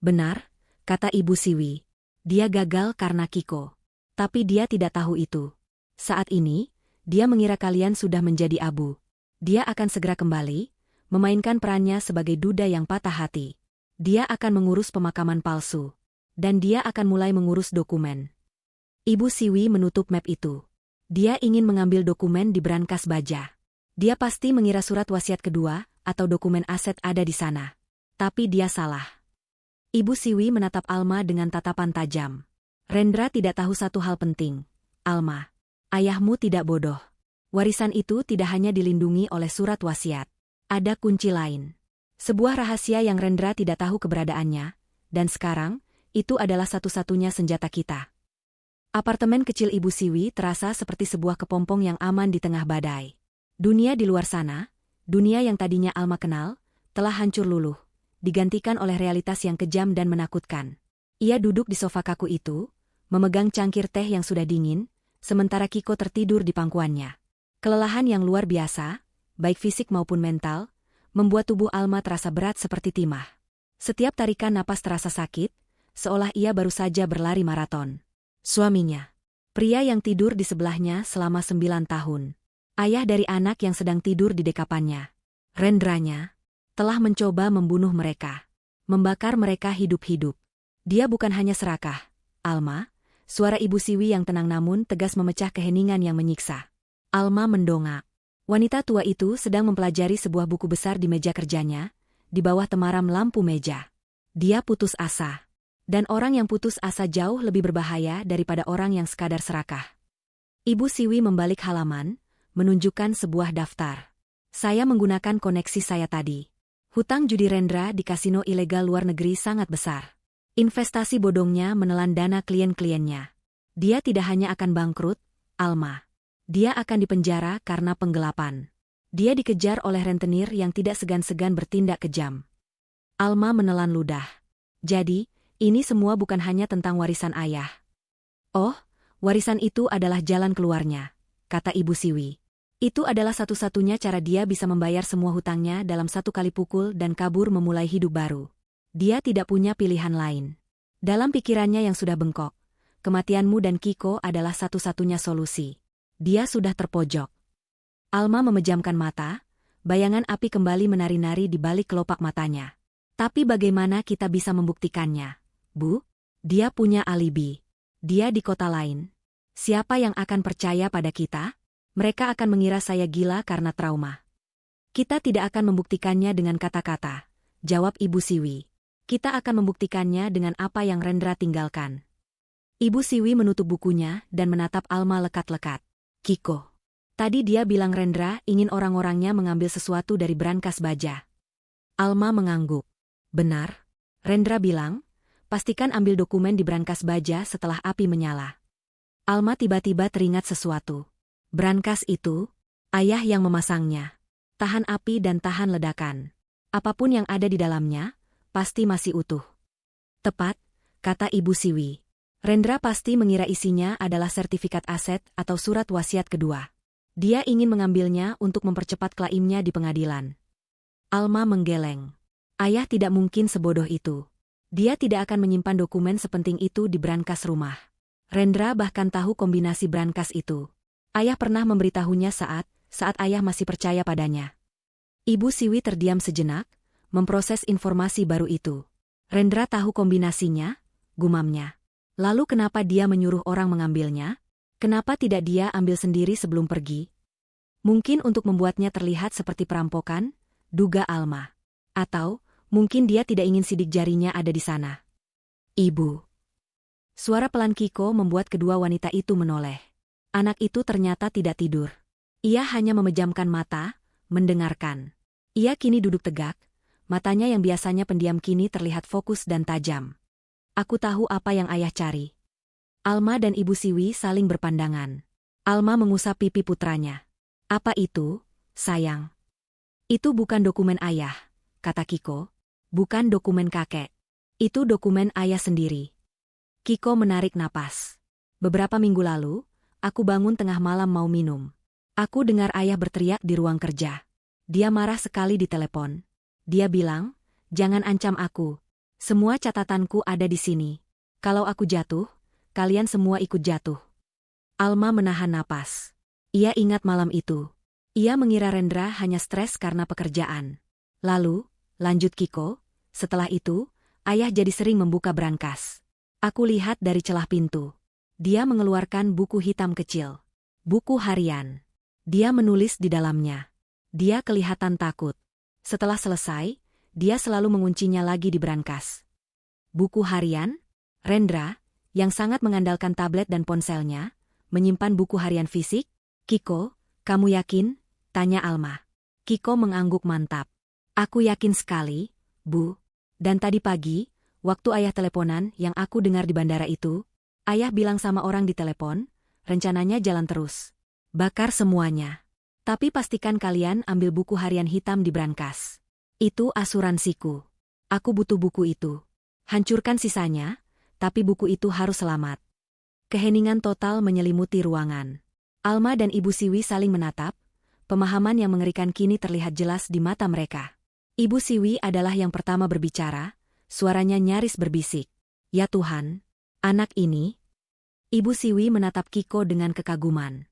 Benar, kata Ibu Siwi. Dia gagal karena Kiko. Tapi dia tidak tahu itu. Saat ini, dia mengira kalian sudah menjadi abu. Dia akan segera kembali, memainkan perannya sebagai duda yang patah hati. Dia akan mengurus pemakaman palsu. Dan dia akan mulai mengurus dokumen. Ibu Siwi menutup map itu. Dia ingin mengambil dokumen di brankas baja. Dia pasti mengira surat wasiat kedua atau dokumen aset ada di sana. Tapi dia salah. Ibu Siwi menatap Alma dengan tatapan tajam. Rendra tidak tahu satu hal penting. Alma, ayahmu tidak bodoh. Warisan itu tidak hanya dilindungi oleh surat wasiat. Ada kunci lain. Sebuah rahasia yang Rendra tidak tahu keberadaannya. Dan sekarang, itu adalah satu-satunya senjata kita. Apartemen kecil Ibu Siwi terasa seperti sebuah kepompong yang aman di tengah badai. Dunia di luar sana, dunia yang tadinya Alma kenal, telah hancur luluh, digantikan oleh realitas yang kejam dan menakutkan. Ia duduk di sofa kaku itu, memegang cangkir teh yang sudah dingin, sementara Kiko tertidur di pangkuannya. Kelelahan yang luar biasa, baik fisik maupun mental, membuat tubuh Alma terasa berat seperti timah. Setiap tarikan napas terasa sakit, seolah ia baru saja berlari maraton. Suaminya. Pria yang tidur di sebelahnya selama 9 tahun. Ayah dari anak yang sedang tidur di dekapannya. Rendranya. Telah mencoba membunuh mereka. Membakar mereka hidup-hidup. Dia bukan hanya serakah. Alma. Suara Ibu Siwi yang tenang namun tegas memecah keheningan yang menyiksa. Alma mendongak. Wanita tua itu sedang mempelajari sebuah buku besar di meja kerjanya, di bawah temaram lampu meja. Dia putus asa. Dan orang yang putus asa jauh lebih berbahaya daripada orang yang sekadar serakah. Ibu Siwi membalik halaman, menunjukkan sebuah daftar. Saya menggunakan koneksi saya tadi. Hutang judi Rendra di kasino ilegal luar negeri sangat besar. Investasi bodongnya menelan dana klien-kliennya. Dia tidak hanya akan bangkrut, Alma. Dia akan dipenjara karena penggelapan. Dia dikejar oleh rentenir yang tidak segan-segan bertindak kejam. Alma menelan ludah. Jadi, ini semua bukan hanya tentang warisan ayah. Oh, warisan itu adalah jalan keluarnya, kata Ibu Siwi. Itu adalah satu-satunya cara dia bisa membayar semua hutangnya dalam satu kali pukul dan kabur memulai hidup baru. Dia tidak punya pilihan lain. Dalam pikirannya yang sudah bengkok, kematianmu dan Kiko adalah satu-satunya solusi. Dia sudah terpojok. Alma memejamkan mata, bayangan api kembali menari-nari di balik kelopak matanya. Tapi bagaimana kita bisa membuktikannya? Bu, dia punya alibi. Dia di kota lain. Siapa yang akan percaya pada kita? Mereka akan mengira saya gila karena trauma. Kita tidak akan membuktikannya dengan kata-kata, jawab Ibu Siwi. Kita akan membuktikannya dengan apa yang Rendra tinggalkan. Ibu Siwi menutup bukunya dan menatap Alma lekat-lekat. Kiko. Tadi dia bilang Rendra ingin orang-orangnya mengambil sesuatu dari brankas baja. Alma mengangguk. Benar. Rendra bilang, pastikan ambil dokumen di brankas baja setelah api menyala. Alma tiba-tiba teringat sesuatu. Brankas itu, ayah yang memasangnya. Tahan api dan tahan ledakan. Apapun yang ada di dalamnya, pasti masih utuh. Tepat, kata Ibu Siwi. Rendra pasti mengira isinya adalah sertifikat aset atau surat wasiat kedua. Dia ingin mengambilnya untuk mempercepat klaimnya di pengadilan. Alma menggeleng. Ayah tidak mungkin sebodoh itu. Dia tidak akan menyimpan dokumen sepenting itu di brankas rumah. Rendra bahkan tahu kombinasi brankas itu. Ayah pernah memberitahunya saat ayah masih percaya padanya. Ibu Siwi terdiam sejenak, memproses informasi baru itu. Rendra tahu kombinasinya, gumamnya. Lalu kenapa dia menyuruh orang mengambilnya? Kenapa tidak dia ambil sendiri sebelum pergi? Mungkin untuk membuatnya terlihat seperti perampokan, duga Alma. Atau, mungkin dia tidak ingin sidik jarinya ada di sana. Ibu. Suara pelan Kiko membuat kedua wanita itu menoleh. Anak itu ternyata tidak tidur. Ia hanya memejamkan mata, mendengarkan. Ia kini duduk tegak, matanya yang biasanya pendiam kini terlihat fokus dan tajam. Aku tahu apa yang ayah cari. Alma dan Ibu Siwi saling berpandangan. Alma mengusap pipi putranya. Apa itu, sayang? Itu bukan dokumen ayah, kata Kiko. Bukan dokumen kakek. Itu dokumen ayah sendiri. Kiko menarik napas. Beberapa minggu lalu, aku bangun tengah malam mau minum. Aku dengar ayah berteriak di ruang kerja. Dia marah sekali di telepon. Dia bilang, "Jangan ancam aku. Semua catatanku ada di sini. Kalau aku jatuh, kalian semua ikut jatuh." Alma menahan napas. Ia ingat malam itu. Ia mengira Rendra hanya stres karena pekerjaan. Lalu, lanjut Kiko, setelah itu, ayah jadi sering membuka brankas. Aku lihat dari celah pintu. Dia mengeluarkan buku hitam kecil. Buku harian. Dia menulis di dalamnya. Dia kelihatan takut. Setelah selesai, dia selalu menguncinya lagi di brankas. Buku harian? Rendra, yang sangat mengandalkan tablet dan ponselnya, menyimpan buku harian fisik? "Kiko, kamu yakin?" tanya Alma. Kiko mengangguk mantap. "Aku yakin sekali, Bu. Dan tadi pagi, waktu ayah teleponan yang aku dengar di bandara itu, ayah bilang sama orang di telepon, rencananya jalan terus. Bakar semuanya. Tapi pastikan kalian ambil buku harian hitam di brankas. Itu asuransiku. Aku butuh buku itu. Hancurkan sisanya, tapi buku itu harus selamat." Keheningan total menyelimuti ruangan. Alma dan Ibu Siwi saling menatap, pemahaman yang mengerikan kini terlihat jelas di mata mereka. Ibu Siwi adalah yang pertama berbicara, suaranya nyaris berbisik. "Ya Tuhan, anak ini..." Ibu Siwi menatap Kiko dengan kekaguman.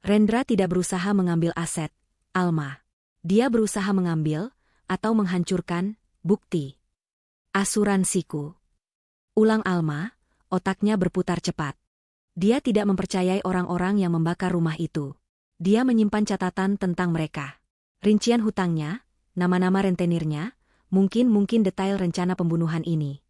"Rendra tidak berusaha mengambil aset, Alma. Dia berusaha mengambil, atau menghancurkan, bukti. Asuransiku." Ulang Alma, otaknya berputar cepat. Dia tidak mempercayai orang-orang yang membakar rumah itu. Dia menyimpan catatan tentang mereka. Rincian hutangnya, nama-nama rentenirnya, mungkin detail rencana pembunuhan ini.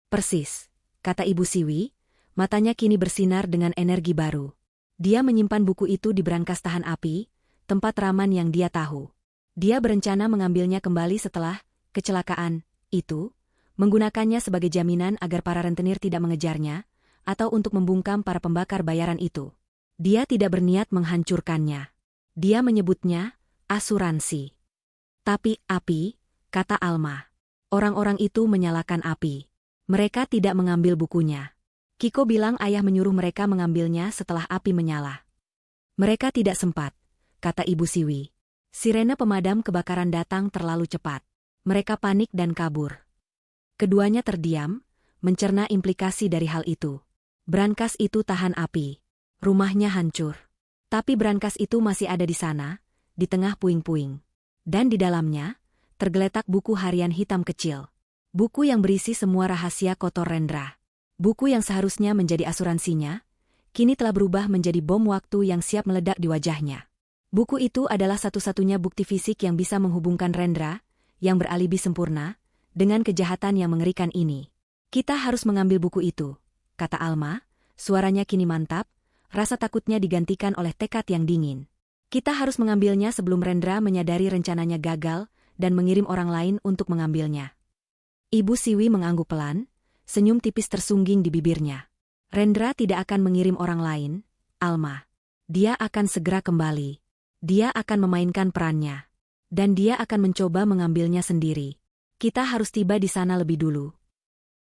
"Persis," kata Ibu Siwi, matanya kini bersinar dengan energi baru. Dia menyimpan buku itu di brankas tahan api, tempat raman yang dia tahu. Dia berencana mengambilnya kembali setelah kecelakaan itu, menggunakannya sebagai jaminan agar para rentenir tidak mengejarnya, atau untuk membungkam para pembakar bayaran itu. Dia tidak berniat menghancurkannya. Dia menyebutnya asuransi. "Tapi api," kata Alma. "Orang-orang itu menyalakan api. Mereka tidak mengambil bukunya. Kiko bilang ayah menyuruh mereka mengambilnya setelah api menyala." "Mereka tidak sempat," kata Ibu Siwi. "Sirene pemadam kebakaran datang terlalu cepat. Mereka panik dan kabur." Keduanya terdiam, mencerna implikasi dari hal itu. Brankas itu tahan api. Rumahnya hancur. Tapi brankas itu masih ada di sana, di tengah puing-puing. Dan di dalamnya, tergeletak buku harian hitam kecil. Buku yang berisi semua rahasia kotor Rendra. Buku yang seharusnya menjadi asuransinya, kini telah berubah menjadi bom waktu yang siap meledak di wajahnya. Buku itu adalah satu-satunya bukti fisik yang bisa menghubungkan Rendra, yang beralibi sempurna, dengan kejahatan yang mengerikan ini. "Kita harus mengambil buku itu," kata Alma, suaranya kini mantap, rasa takutnya digantikan oleh tekad yang dingin. "Kita harus mengambilnya sebelum Rendra menyadari rencananya gagal dan mengirim orang lain untuk mengambilnya." Ibu Siwi mengangguk pelan, senyum tipis tersungging di bibirnya. "Rendra tidak akan mengirim orang lain, Alma. Dia akan segera kembali. Dia akan memainkan perannya. Dan dia akan mencoba mengambilnya sendiri. Kita harus tiba di sana lebih dulu."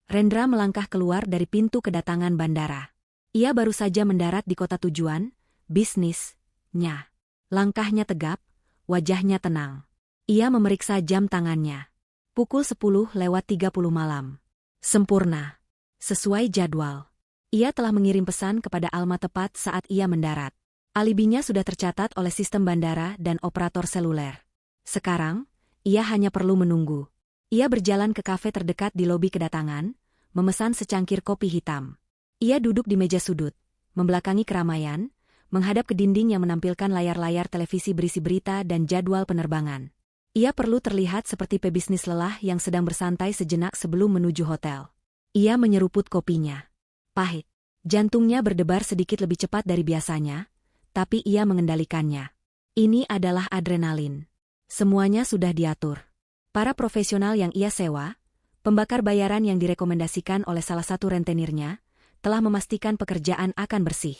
Rendra melangkah keluar dari pintu kedatangan bandara. Ia baru saja mendarat di kota tujuan, bisnisnya. Langkahnya tegap, wajahnya tenang. Ia memeriksa jam tangannya. Pukul 10:30 malam. Sempurna. Sesuai jadwal. Ia telah mengirim pesan kepada Alma tepat saat ia mendarat. Alibinya sudah tercatat oleh sistem bandara dan operator seluler. Sekarang, ia hanya perlu menunggu. Ia berjalan ke kafe terdekat di lobi kedatangan, memesan secangkir kopi hitam. Ia duduk di meja sudut, membelakangi keramaian, menghadap ke dinding yang menampilkan layar-layar televisi berisi berita dan jadwal penerbangan. Ia perlu terlihat seperti pebisnis lelah yang sedang bersantai sejenak sebelum menuju hotel. Ia menyeruput kopinya. Pahit. Jantungnya berdebar sedikit lebih cepat dari biasanya, tapi ia mengendalikannya. Ini adalah adrenalin. Semuanya sudah diatur. Para profesional yang ia sewa, pembakar bayaran yang direkomendasikan oleh salah satu rentenirnya, telah memastikan pekerjaan akan bersih.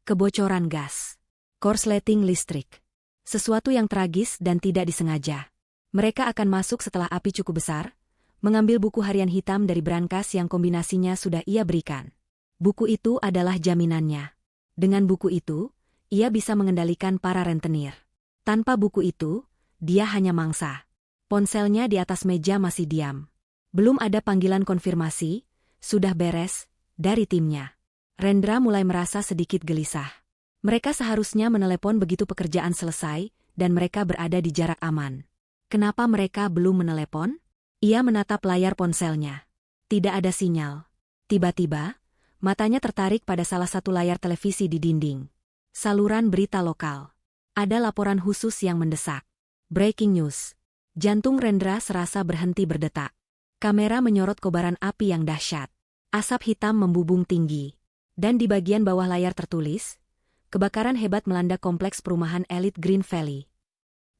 Kebocoran gas. Korsleting listrik. Sesuatu yang tragis dan tidak disengaja. Mereka akan masuk setelah api cukup besar, mengambil buku harian hitam dari brankas yang kombinasinya sudah ia berikan. Buku itu adalah jaminannya. Dengan buku itu, Ia bisa mengendalikan para rentenir. Tanpa buku itu, dia hanya mangsa. Ponselnya di atas meja masih diam. Belum ada panggilan konfirmasi, sudah beres, dari timnya. Rendra mulai merasa sedikit gelisah. Mereka seharusnya menelepon begitu pekerjaan selesai, dan mereka berada di jarak aman. Kenapa mereka belum menelepon? Ia menatap layar ponselnya. Tidak ada sinyal. Tiba-tiba, matanya tertarik pada salah satu layar televisi di dinding. Saluran berita lokal. Ada laporan khusus yang mendesak. Breaking news. Jantung Rendra serasa berhenti berdetak. Kamera menyorot kobaran api yang dahsyat. Asap hitam membubung tinggi. Dan di bagian bawah layar tertulis, kebakaran hebat melanda kompleks perumahan elit Green Valley.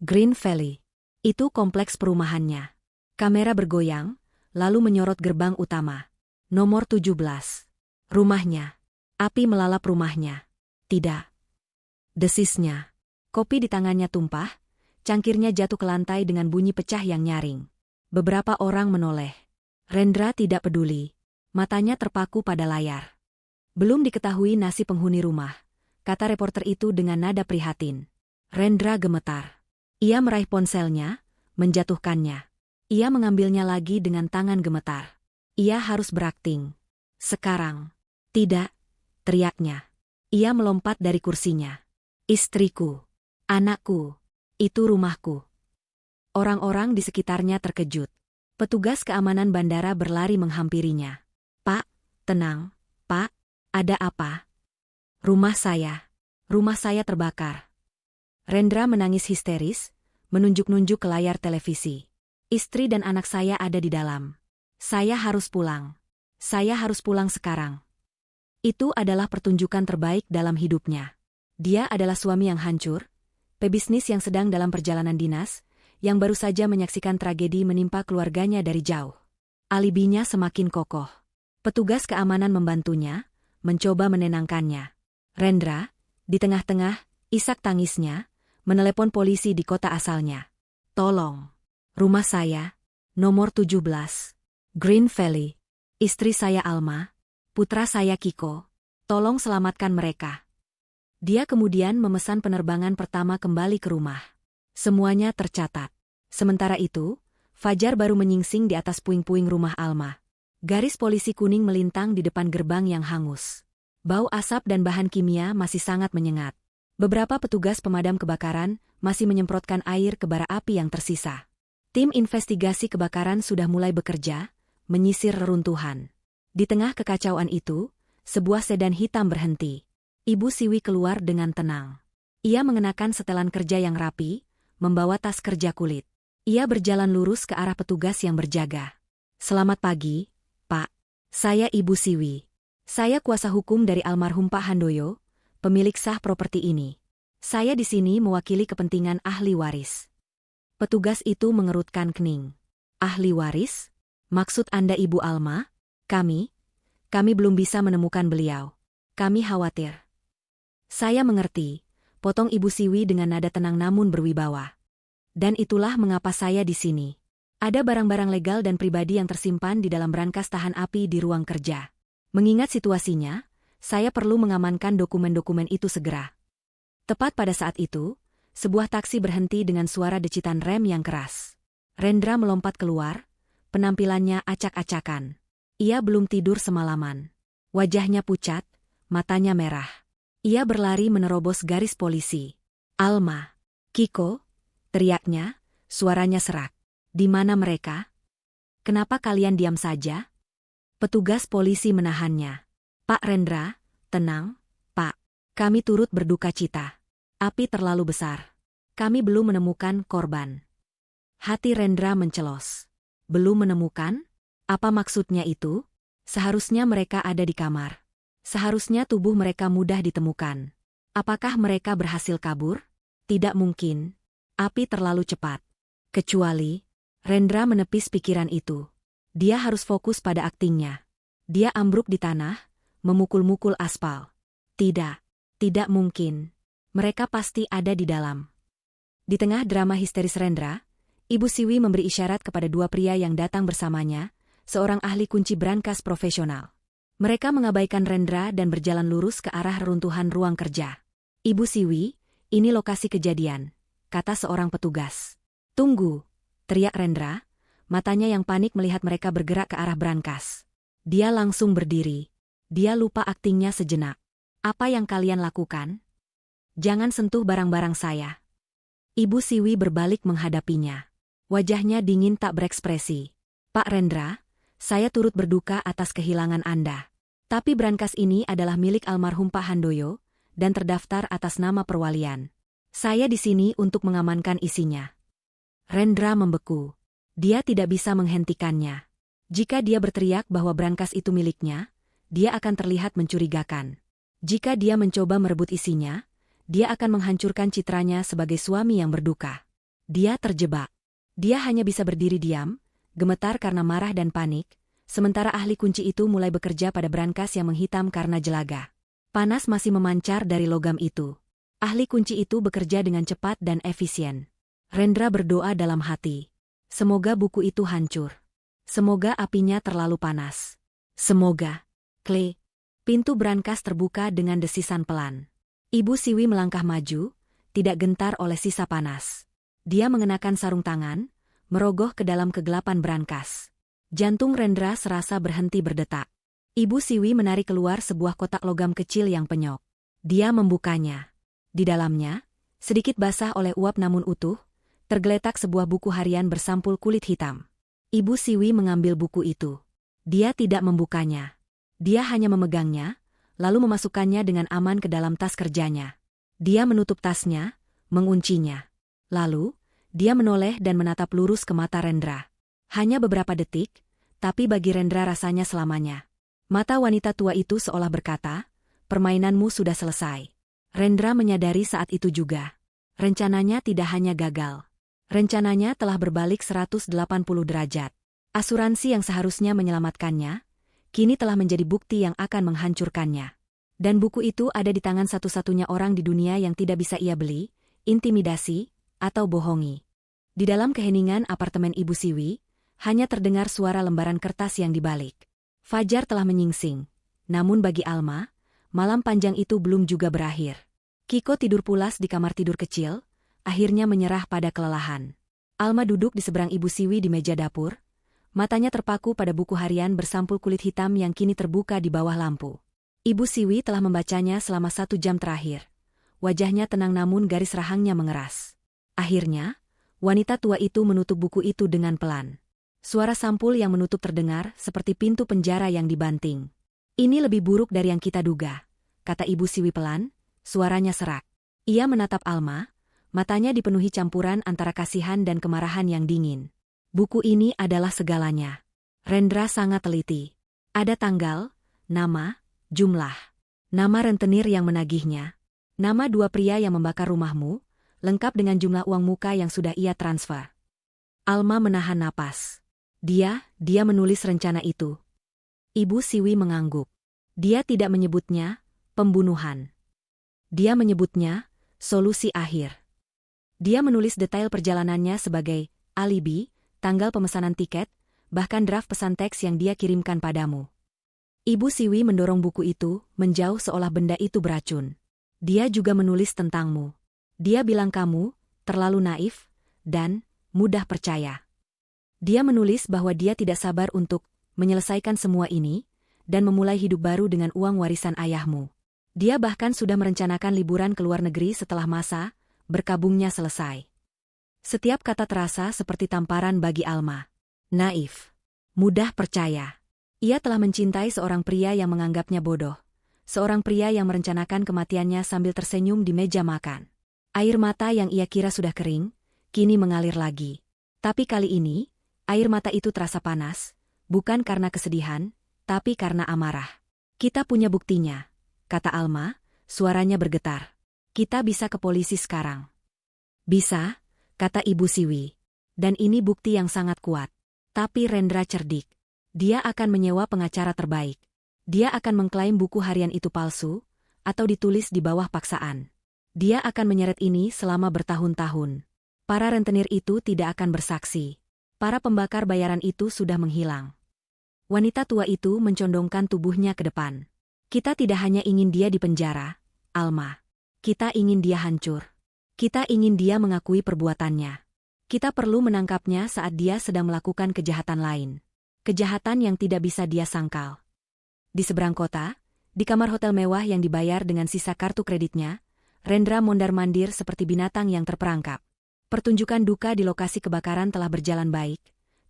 Green Valley. Itu kompleks perumahannya. Kamera bergoyang, lalu menyorot gerbang utama. Nomor 17. Rumahnya. Api melalap rumahnya. Tidak. Desisnya. Kopi di tangannya tumpah, cangkirnya jatuh ke lantai dengan bunyi pecah yang nyaring. Beberapa orang menoleh. Rendra tidak peduli. Matanya terpaku pada layar. Belum diketahui nasib penghuni rumah, kata reporter itu dengan nada prihatin. Rendra gemetar. Ia meraih ponselnya, menjatuhkannya. Ia mengambilnya lagi dengan tangan gemetar. Ia harus berakting. Sekarang. Tidak, teriaknya. Ia melompat dari kursinya. Istriku. Anakku. Itu rumahku. Orang-orang di sekitarnya terkejut. Petugas keamanan bandara berlari menghampirinya. Pak, tenang, Pak, ada apa? Rumah saya terbakar. Rendra menangis histeris, menunjuk-nunjuk ke layar televisi. Istri dan anak saya ada di dalam. Saya harus pulang. Saya harus pulang sekarang. Itu adalah pertunjukan terbaik dalam hidupnya. Dia adalah suami yang hancur, pebisnis yang sedang dalam perjalanan dinas, yang baru saja menyaksikan tragedi menimpa keluarganya dari jauh. Alibinya semakin kokoh. Petugas keamanan membantunya, mencoba menenangkannya. Rendra, di tengah-tengah, isak tangisnya, menelepon polisi di kota asalnya. Tolong. Rumah saya, nomor 17. Green Valley. Istri saya Alma, putra saya Kiko. Tolong selamatkan mereka. Dia kemudian memesan penerbangan pertama kembali ke rumah. Semuanya tercatat. Sementara itu, fajar baru menyingsing di atas puing-puing rumah Alma. Garis polisi kuning melintang di depan gerbang yang hangus. Bau asap dan bahan kimia masih sangat menyengat. Beberapa petugas pemadam kebakaran masih menyemprotkan air ke bara api yang tersisa. Tim investigasi kebakaran sudah mulai bekerja, menyisir reruntuhan. Di tengah kekacauan itu, sebuah sedan hitam berhenti. Ibu Siwi keluar dengan tenang. Ia mengenakan setelan kerja yang rapi, membawa tas kerja kulit. Ia berjalan lurus ke arah petugas yang berjaga. Selamat pagi, Pak. Saya Ibu Siwi. Saya kuasa hukum dari almarhum Pak Handoyo, pemilik sah properti ini. Saya di sini mewakili kepentingan ahli waris. Petugas itu mengerutkan kening. Ahli waris? Maksud Anda Ibu Alma? Kami belum bisa menemukan beliau. Kami khawatir. Saya mengerti, potong Ibu Siwi dengan nada tenang namun berwibawa. Dan itulah mengapa saya di sini. Ada barang-barang legal dan pribadi yang tersimpan di dalam brankas tahan api di ruang kerja. Mengingat situasinya, saya perlu mengamankan dokumen-dokumen itu segera. Tepat pada saat itu, sebuah taksi berhenti dengan suara decitan rem yang keras. Rendra melompat keluar, penampilannya acak-acakan. Ia belum tidur semalaman. Wajahnya pucat, matanya merah. Ia berlari menerobos garis polisi. Alma, Kiko, teriaknya, suaranya serak. Di mana mereka? Kenapa kalian diam saja? Petugas polisi menahannya. Pak Rendra, tenang, Pak. Kami turut berduka cita. Api terlalu besar. Kami belum menemukan korban. Hati Rendra mencelos. Belum menemukan? Apa maksudnya itu? Seharusnya mereka ada di kamar. Seharusnya tubuh mereka mudah ditemukan. Apakah mereka berhasil kabur? Tidak mungkin. Api terlalu cepat. Kecuali, Rendra menepis pikiran itu. Dia harus fokus pada aktingnya. Dia ambruk di tanah, memukul-mukul aspal. Tidak mungkin. Mereka pasti ada di dalam. Di tengah drama histeris Rendra, Ibu Siwi memberi isyarat kepada dua pria yang datang bersamanya, seorang ahli kunci brankas profesional. Mereka mengabaikan Rendra dan berjalan lurus ke arah reruntuhan ruang kerja. Ibu Siwi, ini lokasi kejadian, kata seorang petugas. Tunggu, teriak Rendra, matanya yang panik melihat mereka bergerak ke arah brankas. Dia langsung berdiri. Dia lupa aktingnya sejenak. Apa yang kalian lakukan? Jangan sentuh barang-barang saya. Ibu Siwi berbalik menghadapinya. Wajahnya dingin tak berekspresi. Pak Rendra, saya turut berduka atas kehilangan Anda. Tapi brankas ini adalah milik almarhum Pak Handoyo dan terdaftar atas nama perwalian. Saya di sini untuk mengamankan isinya. Rendra membeku. Dia tidak bisa menghentikannya. Jika dia berteriak bahwa brankas itu miliknya, dia akan terlihat mencurigakan. Jika dia mencoba merebut isinya, dia akan menghancurkan citranya sebagai suami yang berduka. Dia terjebak. Dia hanya bisa berdiri diam, gemetar karena marah dan panik, sementara ahli kunci itu mulai bekerja pada brankas yang menghitam karena jelaga. Panas masih memancar dari logam itu. Ahli kunci itu bekerja dengan cepat dan efisien. Rendra berdoa dalam hati. Semoga buku itu hancur. Semoga apinya terlalu panas. Semoga. Klik. Pintu brankas terbuka dengan desisan pelan. Ibu Siwi melangkah maju, tidak gentar oleh sisa panas. Dia mengenakan sarung tangan, merogoh ke dalam kegelapan brankas. Jantung Rendra serasa berhenti berdetak. Ibu Siwi menarik keluar sebuah kotak logam kecil yang penyok. Dia membukanya. Di dalamnya, sedikit basah oleh uap namun utuh, tergeletak sebuah buku harian bersampul kulit hitam. Ibu Siwi mengambil buku itu. Dia tidak membukanya. Dia hanya memegangnya, lalu memasukkannya dengan aman ke dalam tas kerjanya. Dia menutup tasnya, menguncinya. Lalu, dia menoleh dan menatap lurus ke mata Rendra. Hanya beberapa detik, tapi bagi Rendra rasanya selamanya. Mata wanita tua itu seolah berkata, permainanmu sudah selesai. Rendra menyadari saat itu juga. Rencananya tidak hanya gagal. Rencananya telah berbalik 180 derajat. Asuransi yang seharusnya menyelamatkannya, kini telah menjadi bukti yang akan menghancurkannya. Dan buku itu ada di tangan satu-satunya orang di dunia yang tidak bisa ia beli, intimidasi, atau bohongi. Di dalam keheningan apartemen Ibu Siwi, hanya terdengar suara lembaran kertas yang dibalik. Fajar telah menyingsing. Namun bagi Alma, malam panjang itu belum juga berakhir. Kiko tidur pulas di kamar tidur kecil, akhirnya menyerah pada kelelahan. Alma duduk di seberang Ibu Siwi di meja dapur, matanya terpaku pada buku harian bersampul kulit hitam yang kini terbuka di bawah lampu. Ibu Siwi telah membacanya selama 1 jam terakhir. Wajahnya tenang namun garis rahangnya mengeras. Akhirnya, wanita tua itu menutup buku itu dengan pelan. Suara sampul yang menutup terdengar seperti pintu penjara yang dibanting. Ini lebih buruk dari yang kita duga, kata Ibu Siwi pelan, suaranya serak. Ia menatap Alma, matanya dipenuhi campuran antara kasihan dan kemarahan yang dingin. Buku ini adalah segalanya. Rendra sangat teliti. Ada tanggal, nama, jumlah. Nama rentenir yang menagihnya. Nama 2 pria yang membakar rumahmu, lengkap dengan jumlah uang muka yang sudah ia transfer. Alma menahan napas. Dia menulis rencana itu. Ibu Siwi mengangguk. Dia tidak menyebutnya pembunuhan. Dia menyebutnya solusi akhir. Dia menulis detail perjalanannya sebagai alibi, tanggal pemesanan tiket, bahkan draft pesan teks yang dia kirimkan padamu. Ibu Siwi mendorong buku itu menjauh seolah benda itu beracun. Dia juga menulis tentangmu. Dia bilang kamu terlalu naif dan mudah percaya. Dia menulis bahwa dia tidak sabar untuk menyelesaikan semua ini dan memulai hidup baru dengan uang warisan ayahmu. Dia bahkan sudah merencanakan liburan ke luar negeri setelah masa berkabungnya selesai. Setiap kata terasa seperti tamparan bagi Alma. Naif. Mudah percaya. Ia telah mencintai seorang pria yang menganggapnya bodoh. Seorang pria yang merencanakan kematiannya sambil tersenyum di meja makan. Air mata yang ia kira sudah kering, kini mengalir lagi. Tapi kali ini, air mata itu terasa panas, bukan karena kesedihan, tapi karena amarah. Kita punya buktinya, kata Alma, suaranya bergetar. Kita bisa ke polisi sekarang. Bisa, kata Ibu Siwi. Dan ini bukti yang sangat kuat. Tapi Rendra cerdik. Dia akan menyewa pengacara terbaik. Dia akan mengklaim buku harian itu palsu, atau ditulis di bawah paksaan. Dia akan menyeret ini selama bertahun-tahun. Para rentenir itu tidak akan bersaksi. Para pembakar bayaran itu sudah menghilang. Wanita tua itu mencondongkan tubuhnya ke depan. Kita tidak hanya ingin dia di penjara, Alma. Kita ingin dia hancur. Kita ingin dia mengakui perbuatannya. Kita perlu menangkapnya saat dia sedang melakukan kejahatan lain. Kejahatan yang tidak bisa dia sangkal. Di seberang kota, di kamar hotel mewah yang dibayar dengan sisa kartu kreditnya, Rendra mondar-mandir seperti binatang yang terperangkap. Pertunjukan duka di lokasi kebakaran telah berjalan baik,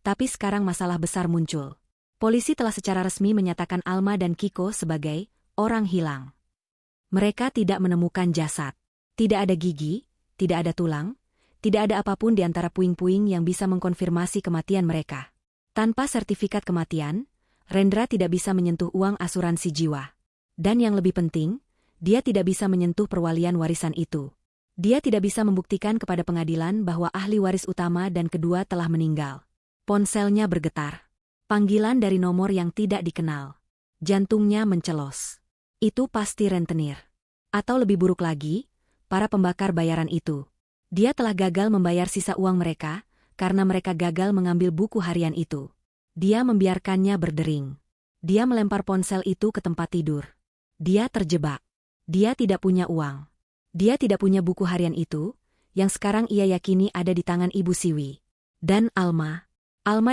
tapi sekarang masalah besar muncul. Polisi telah secara resmi menyatakan Alma dan Kiko sebagai orang hilang. Mereka tidak menemukan jasad. Tidak ada gigi, tidak ada tulang, tidak ada apapun di antara puing-puing yang bisa mengkonfirmasi kematian mereka. Tanpa sertifikat kematian, Rendra tidak bisa menyentuh uang asuransi jiwa. Dan yang lebih penting, dia tidak bisa menyentuh perwalian warisan itu. Dia tidak bisa membuktikan kepada pengadilan bahwa ahli waris utama dan kedua telah meninggal. Ponselnya bergetar. Panggilan dari nomor yang tidak dikenal. Jantungnya mencelos. Itu pasti rentenir. Atau lebih buruk lagi, para pembakar bayaran itu. Dia telah gagal membayar sisa uang mereka, karena mereka gagal mengambil buku harian itu. Dia membiarkannya berdering. Dia melempar ponsel itu ke tempat tidur. Dia terjebak. Dia tidak punya uang. Dia tidak punya buku harian itu, yang sekarang ia yakini ada di tangan Ibu Siwi. Dan Alma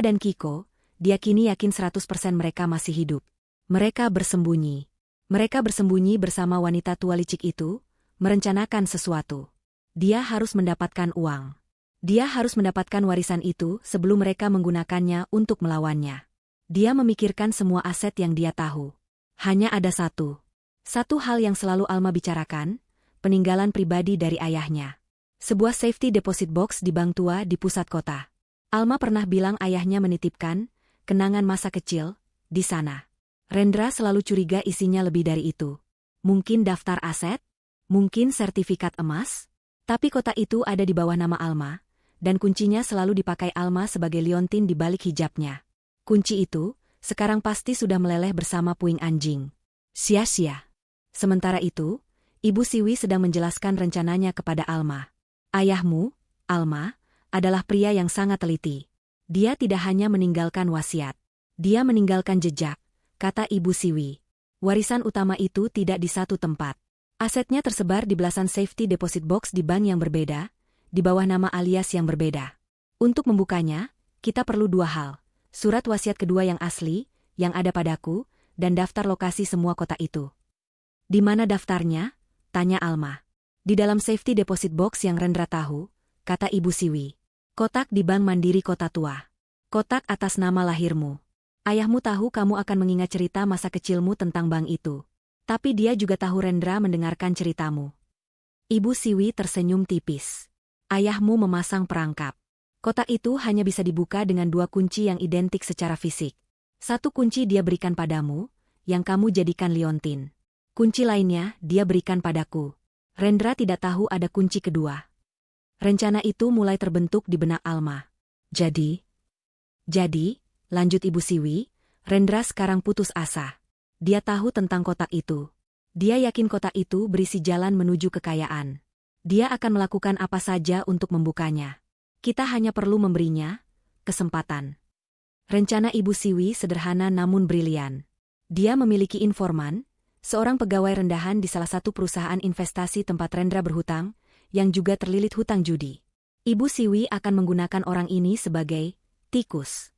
dan Kiko, dia kini yakin 100% mereka masih hidup. Mereka bersembunyi. Mereka bersembunyi bersama wanita tua licik itu, merencanakan sesuatu. Dia harus mendapatkan uang. Dia harus mendapatkan warisan itu sebelum mereka menggunakannya untuk melawannya. Dia memikirkan semua aset yang dia tahu. Hanya ada satu hal yang selalu Alma bicarakan, peninggalan pribadi dari ayahnya. Sebuah safety deposit box di bank tua di pusat kota. Alma pernah bilang ayahnya menitipkan kenangan masa kecil di sana. Rendra selalu curiga isinya lebih dari itu. Mungkin daftar aset? Mungkin sertifikat emas? Tapi kotak itu ada di bawah nama Alma, dan kuncinya selalu dipakai Alma sebagai liontin di balik hijabnya. Kunci itu, sekarang pasti sudah meleleh bersama puing anjing. Sia-sia. Sementara itu, Ibu Siwi sedang menjelaskan rencananya kepada Alma. Ayahmu, Alma, adalah pria yang sangat teliti. Dia tidak hanya meninggalkan wasiat. Dia meninggalkan jejak, kata Ibu Siwi. Warisan utama itu tidak di satu tempat. Asetnya tersebar di belasan safety deposit box di bank yang berbeda, di bawah nama alias yang berbeda. Untuk membukanya, kita perlu dua hal. Surat wasiat kedua yang asli, yang ada padaku, dan daftar lokasi semua kotak itu. Di mana daftarnya? Tanya Alma. Di dalam safety deposit box yang Rendra tahu, kata Ibu Siwi. Kotak di Bank Mandiri Kota Tua. Kotak atas nama lahirmu. Ayahmu tahu kamu akan mengingat cerita masa kecilmu tentang bank itu. Tapi dia juga tahu Rendra mendengarkan ceritamu. Ibu Siwi tersenyum tipis. Ayahmu memasang perangkap. Kotak itu hanya bisa dibuka dengan dua kunci yang identik secara fisik. Satu kunci dia berikan padamu, yang kamu jadikan liontin. Kunci lainnya dia berikan padaku. Rendra tidak tahu ada kunci kedua. Rencana itu mulai terbentuk di benak Alma. Jadi, lanjut Ibu Siwi, Rendra sekarang putus asa. Dia tahu tentang kotak itu. Dia yakin kotak itu berisi jalan menuju kekayaan. Dia akan melakukan apa saja untuk membukanya. Kita hanya perlu memberinya kesempatan. Rencana Ibu Siwi sederhana namun brilian. Dia memiliki informan, seorang pegawai rendahan di salah satu perusahaan investasi tempat Rendra berhutang, yang juga terlilit hutang judi. Ibu Siwi akan menggunakan orang ini sebagai tikus.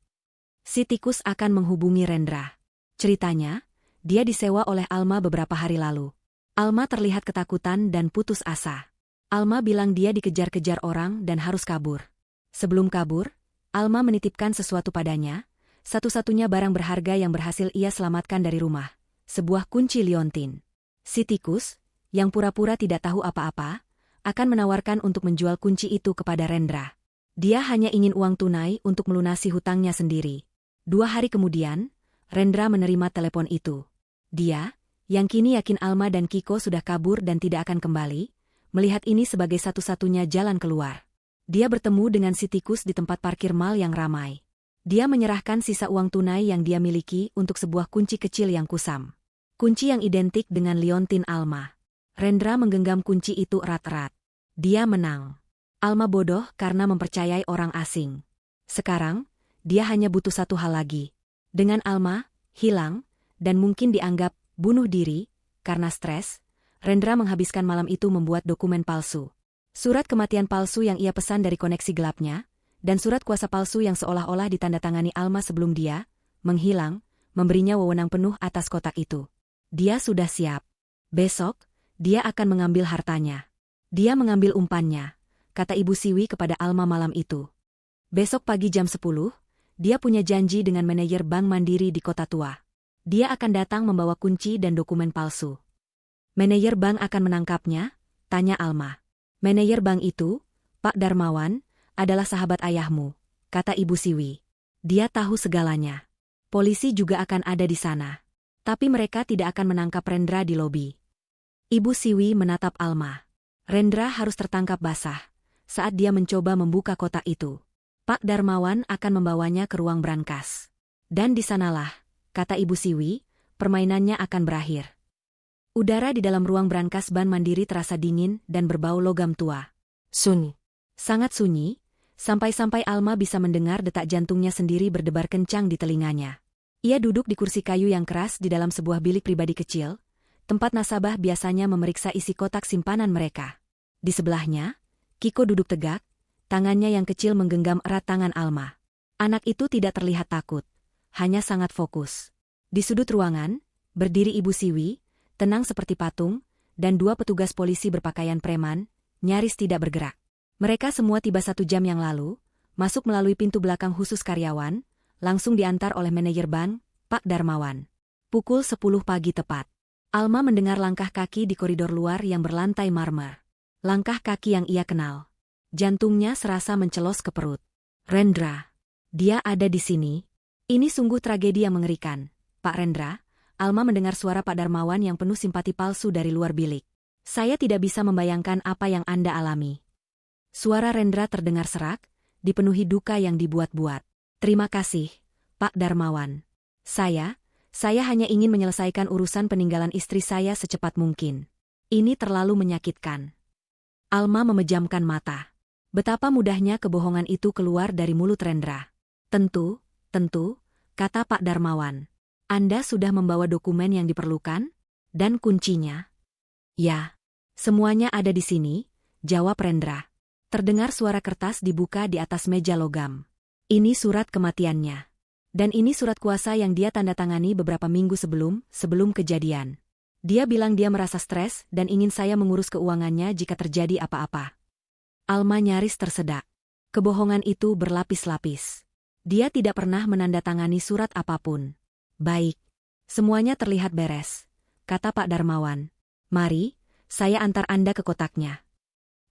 Si tikus akan menghubungi Rendra. Ceritanya, dia disewa oleh Alma beberapa hari lalu. Alma terlihat ketakutan dan putus asa. Alma bilang dia dikejar-kejar orang dan harus kabur. Sebelum kabur, Alma menitipkan sesuatu padanya, satu-satunya barang berharga yang berhasil ia selamatkan dari rumah, sebuah kunci liontin. Si tikus, yang pura-pura tidak tahu apa-apa, akan menawarkan untuk menjual kunci itu kepada Rendra. Dia hanya ingin uang tunai untuk melunasi hutangnya sendiri. 2 hari kemudian, Rendra menerima telepon itu. Dia, yang kini yakin Alma dan Kiko sudah kabur dan tidak akan kembali, melihat ini sebagai satu-satunya jalan keluar. Dia bertemu dengan si tikus di tempat parkir mal yang ramai. Dia menyerahkan sisa uang tunai yang dia miliki untuk sebuah kunci kecil yang kusam. Kunci yang identik dengan liontin Alma. Rendra menggenggam kunci itu erat-erat. Dia menang. Alma bodoh karena mempercayai orang asing. Sekarang, dia hanya butuh satu hal lagi. Dengan Alma hilang, dan mungkin dianggap bunuh diri, karena stres, Rendra menghabiskan malam itu membuat dokumen palsu. Surat kematian palsu yang ia pesan dari koneksi gelapnya, dan surat kuasa palsu yang seolah-olah ditandatangani Alma sebelum dia menghilang, memberinya wewenang penuh atas kotak itu. Dia sudah siap. Besok, dia akan mengambil hartanya. Dia mengambil umpannya, kata Ibu Siwi kepada Alma malam itu. Besok pagi jam 10, dia punya janji dengan manajer Bank Mandiri di Kota Tua. Dia akan datang membawa kunci dan dokumen palsu. Manajer bank akan menangkapnya? Tanya Alma. Manajer bank itu, Pak Darmawan, adalah sahabat ayahmu, kata Ibu Siwi. Dia tahu segalanya. Polisi juga akan ada di sana. Tapi mereka tidak akan menangkap Rendra di lobi. Ibu Siwi menatap Alma. Rendra harus tertangkap basah saat dia mencoba membuka kotak itu. Pak Darmawan akan membawanya ke ruang brankas. Dan di sanalah, kata Ibu Siwi, permainannya akan berakhir. Udara di dalam ruang brankas Bank Mandiri terasa dingin dan berbau logam tua. Sunyi. Sangat sunyi, sampai-sampai Alma bisa mendengar detak jantungnya sendiri berdebar kencang di telinganya. Ia duduk di kursi kayu yang keras di dalam sebuah bilik pribadi kecil, tempat nasabah biasanya memeriksa isi kotak simpanan mereka. Di sebelahnya, Kiko duduk tegak, tangannya yang kecil menggenggam erat tangan Alma. Anak itu tidak terlihat takut, hanya sangat fokus. Di sudut ruangan, berdiri Ibu Siwi, tenang seperti patung, dan dua petugas polisi berpakaian preman, nyaris tidak bergerak. Mereka semua tiba 1 jam yang lalu, masuk melalui pintu belakang khusus karyawan, langsung diantar oleh manajer bank, Pak Darmawan. Pukul 10 pagi tepat. Alma mendengar langkah kaki di koridor luar yang berlantai marmer. Langkah kaki yang ia kenal. Jantungnya serasa mencelos ke perut. Rendra. Dia ada di sini. Ini sungguh tragedi yang mengerikan, Pak Rendra. Alma mendengar suara Pak Darmawan yang penuh simpati palsu dari luar bilik. Saya tidak bisa membayangkan apa yang Anda alami. Suara Rendra terdengar serak, dipenuhi duka yang dibuat-buat. Terima kasih, Pak Darmawan. Saya hanya ingin menyelesaikan urusan peninggalan istri saya secepat mungkin. Ini terlalu menyakitkan. Alma memejamkan mata. Betapa mudahnya kebohongan itu keluar dari mulut Rendra. Tentu, kata Pak Darmawan. Anda sudah membawa dokumen yang diperlukan? Dan kuncinya? Ya. Semuanya ada di sini, jawab Rendra. Terdengar suara kertas dibuka di atas meja logam. Ini surat kematiannya. Dan ini surat kuasa yang dia tanda tangani beberapa minggu sebelum kejadian. Dia bilang dia merasa stres dan ingin saya mengurus keuangannya jika terjadi apa-apa. Alma nyaris tersedak. Kebohongan itu berlapis-lapis. Dia tidak pernah menandatangani surat apapun. Baik. Semuanya terlihat beres, kata Pak Darmawan. Mari, saya antar Anda ke kotaknya.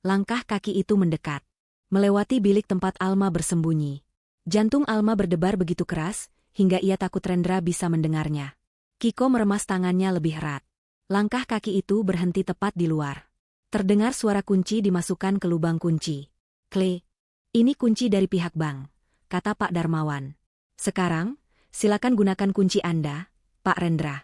Langkah kaki itu mendekat, melewati bilik tempat Alma bersembunyi. Jantung Alma berdebar begitu keras, hingga ia takut Rendra bisa mendengarnya. Kiko meremas tangannya lebih erat. Langkah kaki itu berhenti tepat di luar. Terdengar suara kunci dimasukkan ke lubang kunci. Kle, ini kunci dari pihak bank, kata Pak Darmawan. Sekarang, silakan gunakan kunci Anda, Pak Rendra.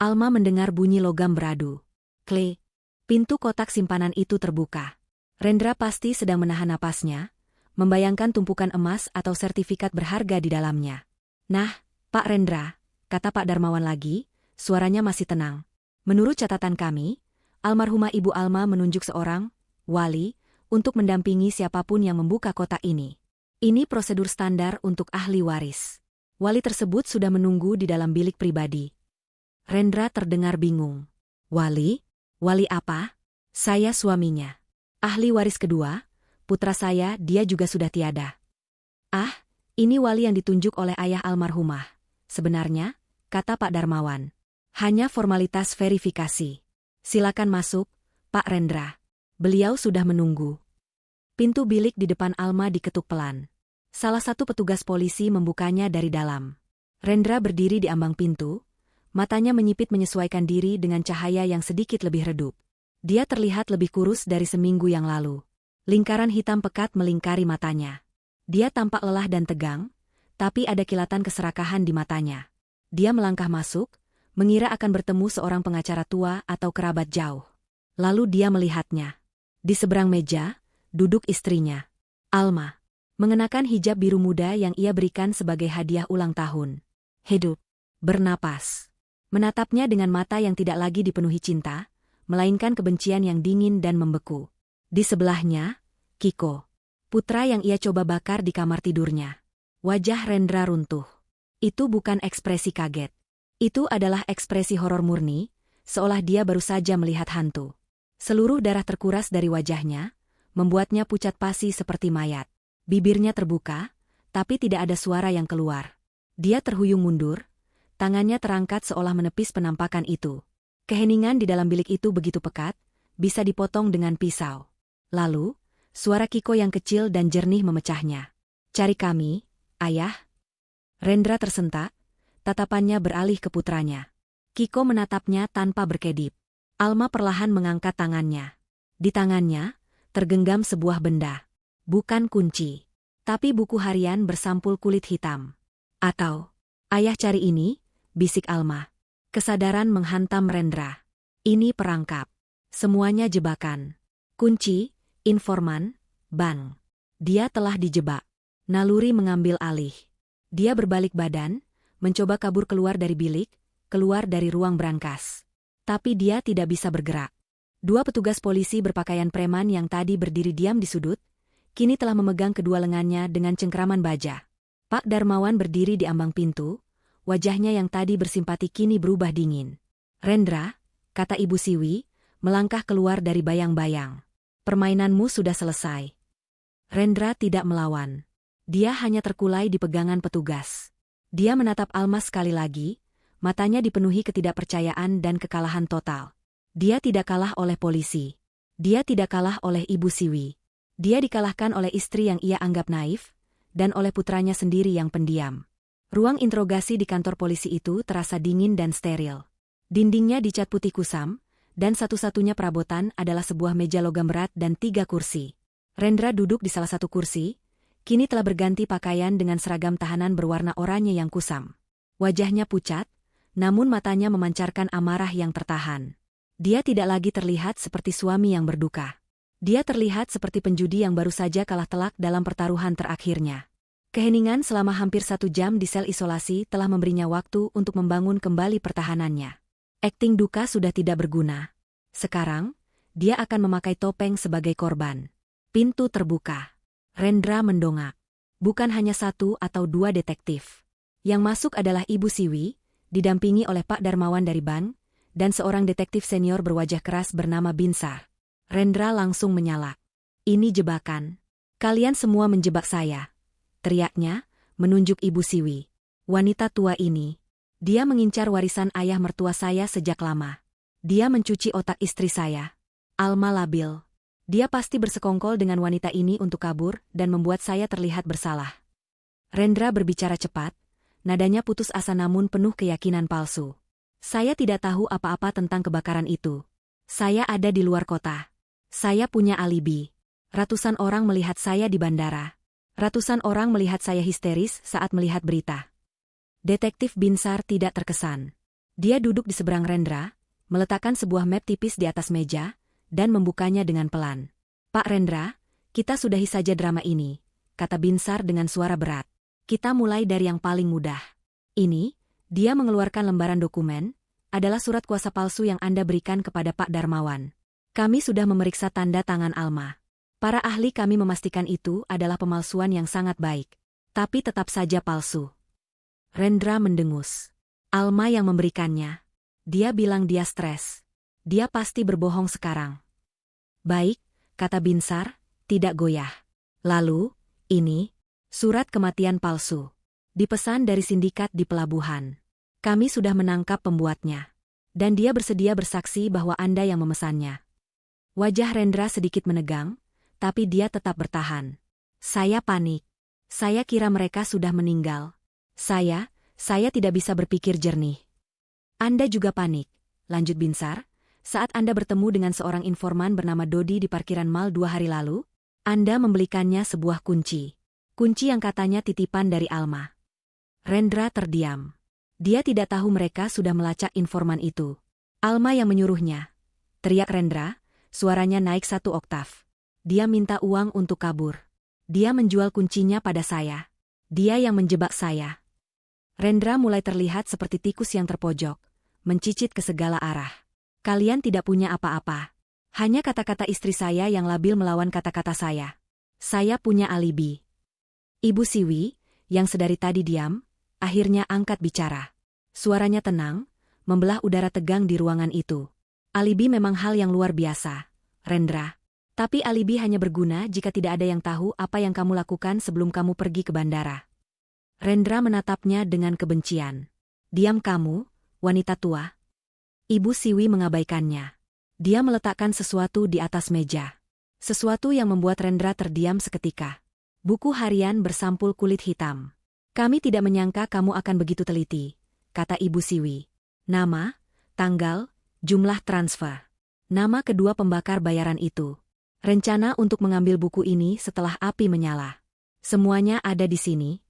Alma mendengar bunyi logam beradu. Kle, pintu kotak simpanan itu terbuka. Rendra pasti sedang menahan napasnya, membayangkan tumpukan emas atau sertifikat berharga di dalamnya. Nah, Pak Rendra, kata Pak Darmawan lagi, suaranya masih tenang. Menurut catatan kami, almarhumah Ibu Alma menunjuk seorang wali untuk mendampingi siapapun yang membuka kotak ini. Ini prosedur standar untuk ahli waris. Wali tersebut sudah menunggu di dalam bilik pribadi. Rendra terdengar bingung. Wali? Wali apa? Saya suaminya. Ahli waris kedua, putra saya, dia juga sudah tiada. Ah, ini wali yang ditunjuk oleh ayah almarhumah. Sebenarnya, kata Pak Darmawan. Hanya formalitas verifikasi. Silakan masuk, Pak Rendra. Beliau sudah menunggu. Pintu bilik di depan Alma diketuk pelan. Salah satu petugas polisi membukanya dari dalam. Rendra berdiri di ambang pintu, matanya menyipit menyesuaikan diri dengan cahaya yang sedikit lebih redup. Dia terlihat lebih kurus dari seminggu yang lalu. Lingkaran hitam pekat melingkari matanya. Dia tampak lelah dan tegang, tapi ada kilatan keserakahan di matanya. Dia melangkah masuk, mengira akan bertemu seorang pengacara tua atau kerabat jauh. Lalu dia melihatnya. Di seberang meja, duduk istrinya, Alma. Mengenakan hijab biru muda yang ia berikan sebagai hadiah ulang tahun. Hidup. Bernapas. Menatapnya dengan mata yang tidak lagi dipenuhi cinta, melainkan kebencian yang dingin dan membeku. Di sebelahnya, Kiko, putra yang ia coba bakar di kamar tidurnya. Wajah Rendra runtuh. Itu bukan ekspresi kaget. Itu adalah ekspresi horor murni, seolah dia baru saja melihat hantu. Seluruh darah terkuras dari wajahnya, membuatnya pucat pasi seperti mayat. Bibirnya terbuka, tapi tidak ada suara yang keluar. Dia terhuyung mundur, tangannya terangkat seolah menepis penampakan itu. Keheningan di dalam bilik itu begitu pekat, bisa dipotong dengan pisau. Lalu, suara Kiko yang kecil dan jernih memecahnya. "Cari kami, Ayah." Rendra tersentak, tatapannya beralih ke putranya. Kiko menatapnya tanpa berkedip. Alma perlahan mengangkat tangannya. Di tangannya, tergenggam sebuah benda. Bukan kunci, tapi buku harian bersampul kulit hitam. "Atau, Ayah cari ini," bisik Alma. Kesadaran menghantam Rendra. Ini perangkap. Semuanya jebakan. Kunci, informan, bank. Dia telah dijebak. Naluri mengambil alih. Dia berbalik badan, mencoba kabur keluar dari bilik, keluar dari ruang brankas. Tapi dia tidak bisa bergerak. Dua petugas polisi berpakaian preman yang tadi berdiri diam di sudut, kini telah memegang kedua lengannya dengan cengkraman baja. Pak Darmawan berdiri di ambang pintu, wajahnya yang tadi bersimpati kini berubah dingin. "Rendra," kata Ibu Siwi, melangkah keluar dari bayang-bayang. "Permainanmu sudah selesai." Rendra tidak melawan. Dia hanya terkulai di pegangan petugas. Dia menatap Alma sekali lagi, matanya dipenuhi ketidakpercayaan dan kekalahan total. Dia tidak kalah oleh polisi. Dia tidak kalah oleh Ibu Siwi. Dia dikalahkan oleh istri yang ia anggap naif, dan oleh putranya sendiri yang pendiam. Ruang interogasi di kantor polisi itu terasa dingin dan steril. Dindingnya dicat putih kusam, dan satu-satunya perabotan adalah sebuah meja logam berat dan 3 kursi. Rendra duduk di salah satu kursi, kini telah berganti pakaian dengan seragam tahanan berwarna oranye yang kusam. Wajahnya pucat, namun matanya memancarkan amarah yang tertahan. Dia tidak lagi terlihat seperti suami yang berduka. Dia terlihat seperti penjudi yang baru saja kalah telak dalam pertaruhan terakhirnya. Keheningan selama hampir 1 jam di sel isolasi telah memberinya waktu untuk membangun kembali pertahanannya. Akting duka sudah tidak berguna. Sekarang, dia akan memakai topeng sebagai korban. Pintu terbuka. Rendra mendongak. Bukan hanya 1 atau 2 detektif. Yang masuk adalah Ibu Siwi, didampingi oleh Pak Darmawan dari bank, dan seorang detektif senior berwajah keras bernama Binsar. Rendra langsung menyala. "Ini jebakan. Kalian semua menjebak saya," teriaknya, menunjuk Ibu Siwi. "Wanita tua ini. Dia mengincar warisan ayah mertua saya sejak lama. Dia mencuci otak istri saya. Alma labil. Dia pasti bersekongkol dengan wanita ini untuk kabur dan membuat saya terlihat bersalah." Rendra berbicara cepat, nadanya putus asa namun penuh keyakinan palsu. "Saya tidak tahu apa-apa tentang kebakaran itu. Saya ada di luar kota. Saya punya alibi. Ratusan orang melihat saya di bandara. Ratusan orang melihat saya histeris saat melihat berita." Detektif Binsar tidak terkesan. Dia duduk di seberang Rendra, meletakkan sebuah map tipis di atas meja, dan membukanya dengan pelan. "Pak Rendra, kita sudahi saja drama ini," kata Binsar dengan suara berat. "Kita mulai dari yang paling mudah. Ini," dia mengeluarkan lembaran dokumen, "adalah surat kuasa palsu yang Anda berikan kepada Pak Darmawan. Kami sudah memeriksa tanda tangan Alma. Para ahli kami memastikan itu adalah pemalsuan yang sangat baik. Tapi tetap saja palsu." Rendra mendengus. "Alma yang memberikannya. Dia bilang dia stres. Dia pasti berbohong sekarang." "Baik," kata Binsar, tidak goyah. "Lalu, ini, surat kematian palsu. Dipesan dari sindikat di pelabuhan. Kami sudah menangkap pembuatnya. Dan dia bersedia bersaksi bahwa Anda yang memesannya." Wajah Rendra sedikit menegang, tapi dia tetap bertahan. "Saya panik. Saya kira mereka sudah meninggal. Saya tidak bisa berpikir jernih." "Anda juga panik," lanjut Binsar, "saat Anda bertemu dengan seorang informan bernama Dodi di parkiran mal 2 hari lalu. Anda membelikannya sebuah kunci. Kunci yang katanya titipan dari Alma." Rendra terdiam. Dia tidak tahu mereka sudah melacak informan itu. "Alma yang menyuruhnya," teriak Rendra, suaranya naik 1 oktav. "Dia minta uang untuk kabur. Dia menjual kuncinya pada saya. Dia yang menjebak saya." Rendra mulai terlihat seperti tikus yang terpojok, mencicit ke segala arah. Kalian tidak punya apa-apa. Hanya kata-kata istri saya yang labil melawan kata-kata saya. Saya punya alibi. Ibu Siwi, yang sedari tadi diam, akhirnya angkat bicara. Suaranya tenang, membelah udara tegang di ruangan itu. Alibi memang hal yang luar biasa, Rendra. Tapi alibi hanya berguna jika tidak ada yang tahu apa yang kamu lakukan sebelum kamu pergi ke bandara. Rendra menatapnya dengan kebencian. Diam kamu, wanita tua. Ibu Siwi mengabaikannya. Dia meletakkan sesuatu di atas meja. Sesuatu yang membuat Rendra terdiam seketika. Buku harian bersampul kulit hitam. Kami tidak menyangka kamu akan begitu teliti, kata Ibu Siwi. Nama, tanggal, jumlah transfer. Nama kedua pembakar bayaran itu. Rencana untuk mengambil buku ini setelah api menyala. Semuanya ada di sini.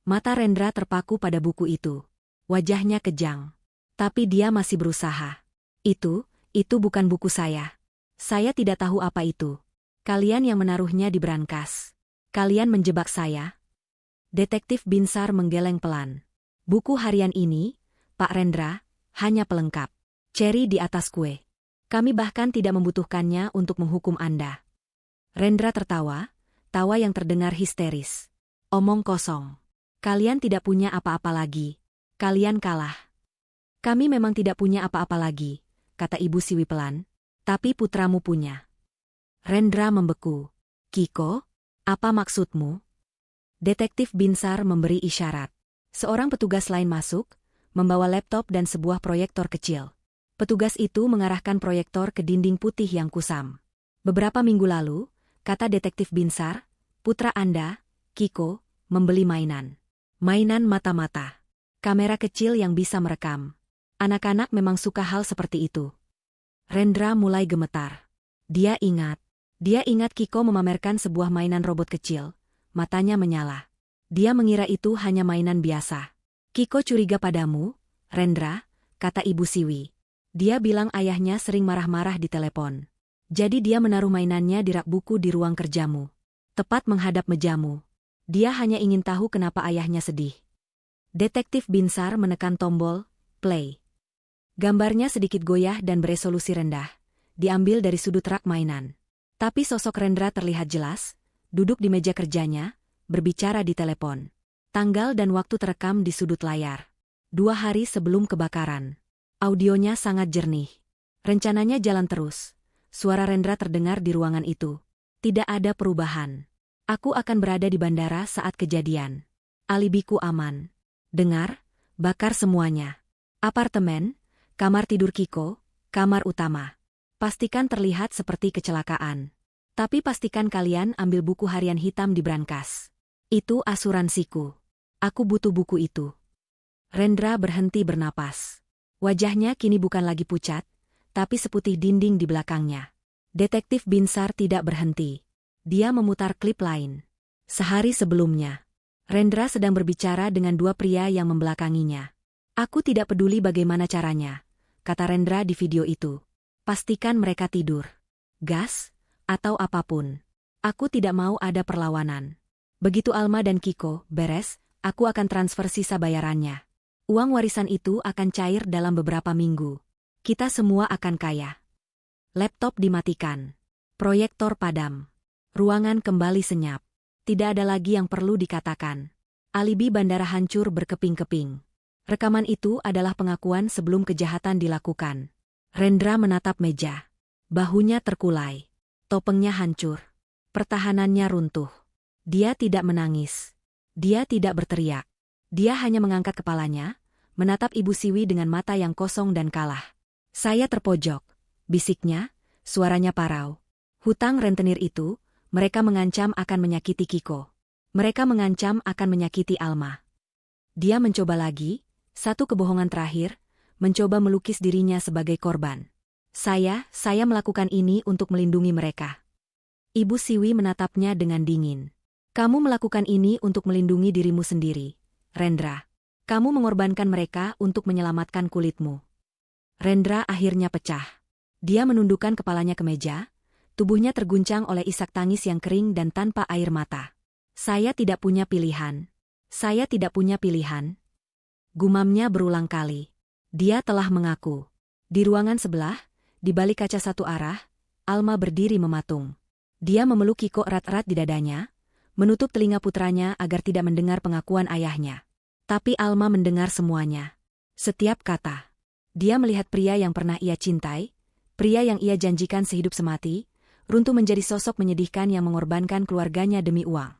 Mata Rendra terpaku pada buku itu. Wajahnya kejang. Tapi dia masih berusaha. Itu bukan buku saya. Saya tidak tahu apa itu. Kalian yang menaruhnya di brankas. Kalian menjebak saya. Detektif Binsar menggeleng pelan. Buku harian ini, Pak Rendra, hanya pelengkap. Cherry di atas kue. Kami bahkan tidak membutuhkannya untuk menghukum Anda. Rendra tertawa, tawa yang terdengar histeris. Omong kosong. Kalian tidak punya apa-apa lagi. Kalian kalah. Kami memang tidak punya apa-apa lagi, kata Ibu Siwi pelan. Tapi putramu punya. Rendra membeku. Kiko, apa maksudmu? Detektif Binsar memberi isyarat. Seorang petugas lain masuk, membawa laptop dan sebuah proyektor kecil. Petugas itu mengarahkan proyektor ke dinding putih yang kusam. Beberapa minggu lalu, kata Detektif Binsar, putra Anda, Kiko, membeli mainan. Mainan mata-mata. Kamera kecil yang bisa merekam. Anak-anak memang suka hal seperti itu. Rendra mulai gemetar. Dia ingat Kiko memamerkan sebuah mainan robot kecil. Matanya menyala. Dia mengira itu hanya mainan biasa. Kiko curiga padamu, Rendra, kata Ibu Siwi. Dia bilang ayahnya sering marah-marah di telepon. Jadi dia menaruh mainannya di rak buku di ruang kerjamu. Tepat menghadap mejamu. Dia hanya ingin tahu kenapa ayahnya sedih. Detektif Binsar menekan tombol play. Gambarnya sedikit goyah dan beresolusi rendah. Diambil dari sudut rak mainan. Tapi sosok Rendra terlihat jelas, duduk di meja kerjanya, berbicara di telepon. Tanggal dan waktu terekam di sudut layar. 2 hari sebelum kebakaran. Audionya sangat jernih. Rencananya jalan terus. Suara Rendra terdengar di ruangan itu. Tidak ada perubahan. Aku akan berada di bandara saat kejadian. Alibiku aman. Dengar, bakar semuanya. Apartemen, kamar tidur Kiko, kamar utama. Pastikan terlihat seperti kecelakaan. Tapi pastikan kalian ambil buku harian hitam di brankas. Itu asuransiku. Aku butuh buku itu. Rendra berhenti bernapas. Wajahnya kini bukan lagi pucat, tapi seputih dinding di belakangnya. Detektif Binsar tidak berhenti. Dia memutar klip lain. Sehari sebelumnya, Rendra sedang berbicara dengan 2 pria yang membelakanginya. Aku tidak peduli bagaimana caranya, kata Rendra di video itu. Pastikan mereka tidur. Gas, atau apapun. Aku tidak mau ada perlawanan. Begitu Alma dan Kiko beres, aku akan transfer sisa bayarannya. Uang warisan itu akan cair dalam beberapa minggu. Kita semua akan kaya. Laptop dimatikan. Proyektor padam. Ruangan kembali senyap. Tidak ada lagi yang perlu dikatakan. Alibi bandara hancur berkeping-keping. Rekaman itu adalah pengakuan sebelum kejahatan dilakukan. Rendra menatap meja. Bahunya terkulai. Topengnya hancur. Pertahanannya runtuh. Dia tidak menangis. Dia tidak berteriak. Dia hanya mengangkat kepalanya, menatap Ibu Siwi dengan mata yang kosong dan kalah. Saya terpojok, bisiknya, suaranya parau. Hutang rentenir itu, mereka mengancam akan menyakiti Kiko. Mereka mengancam akan menyakiti Alma. Dia mencoba lagi, satu kebohongan terakhir, mencoba melukis dirinya sebagai korban. Saya melakukan ini untuk melindungi mereka. Ibu Siwi menatapnya dengan dingin. Kamu melakukan ini untuk melindungi dirimu sendiri, Rendra. Kamu mengorbankan mereka untuk menyelamatkan kulitmu. Rendra akhirnya pecah. Dia menundukkan kepalanya ke meja, tubuhnya terguncang oleh isak tangis yang kering dan tanpa air mata. Saya tidak punya pilihan. Saya tidak punya pilihan. Gumamnya berulang kali. Dia telah mengaku. Di ruangan sebelah, di balik kaca satu arah, Alma berdiri mematung. Dia memeluk Kiko erat-erat di dadanya, menutup telinga putranya agar tidak mendengar pengakuan ayahnya. Tapi Alma mendengar semuanya. Setiap kata. Dia melihat pria yang pernah ia cintai, pria yang ia janjikan sehidup semati, runtuh menjadi sosok menyedihkan yang mengorbankan keluarganya demi uang.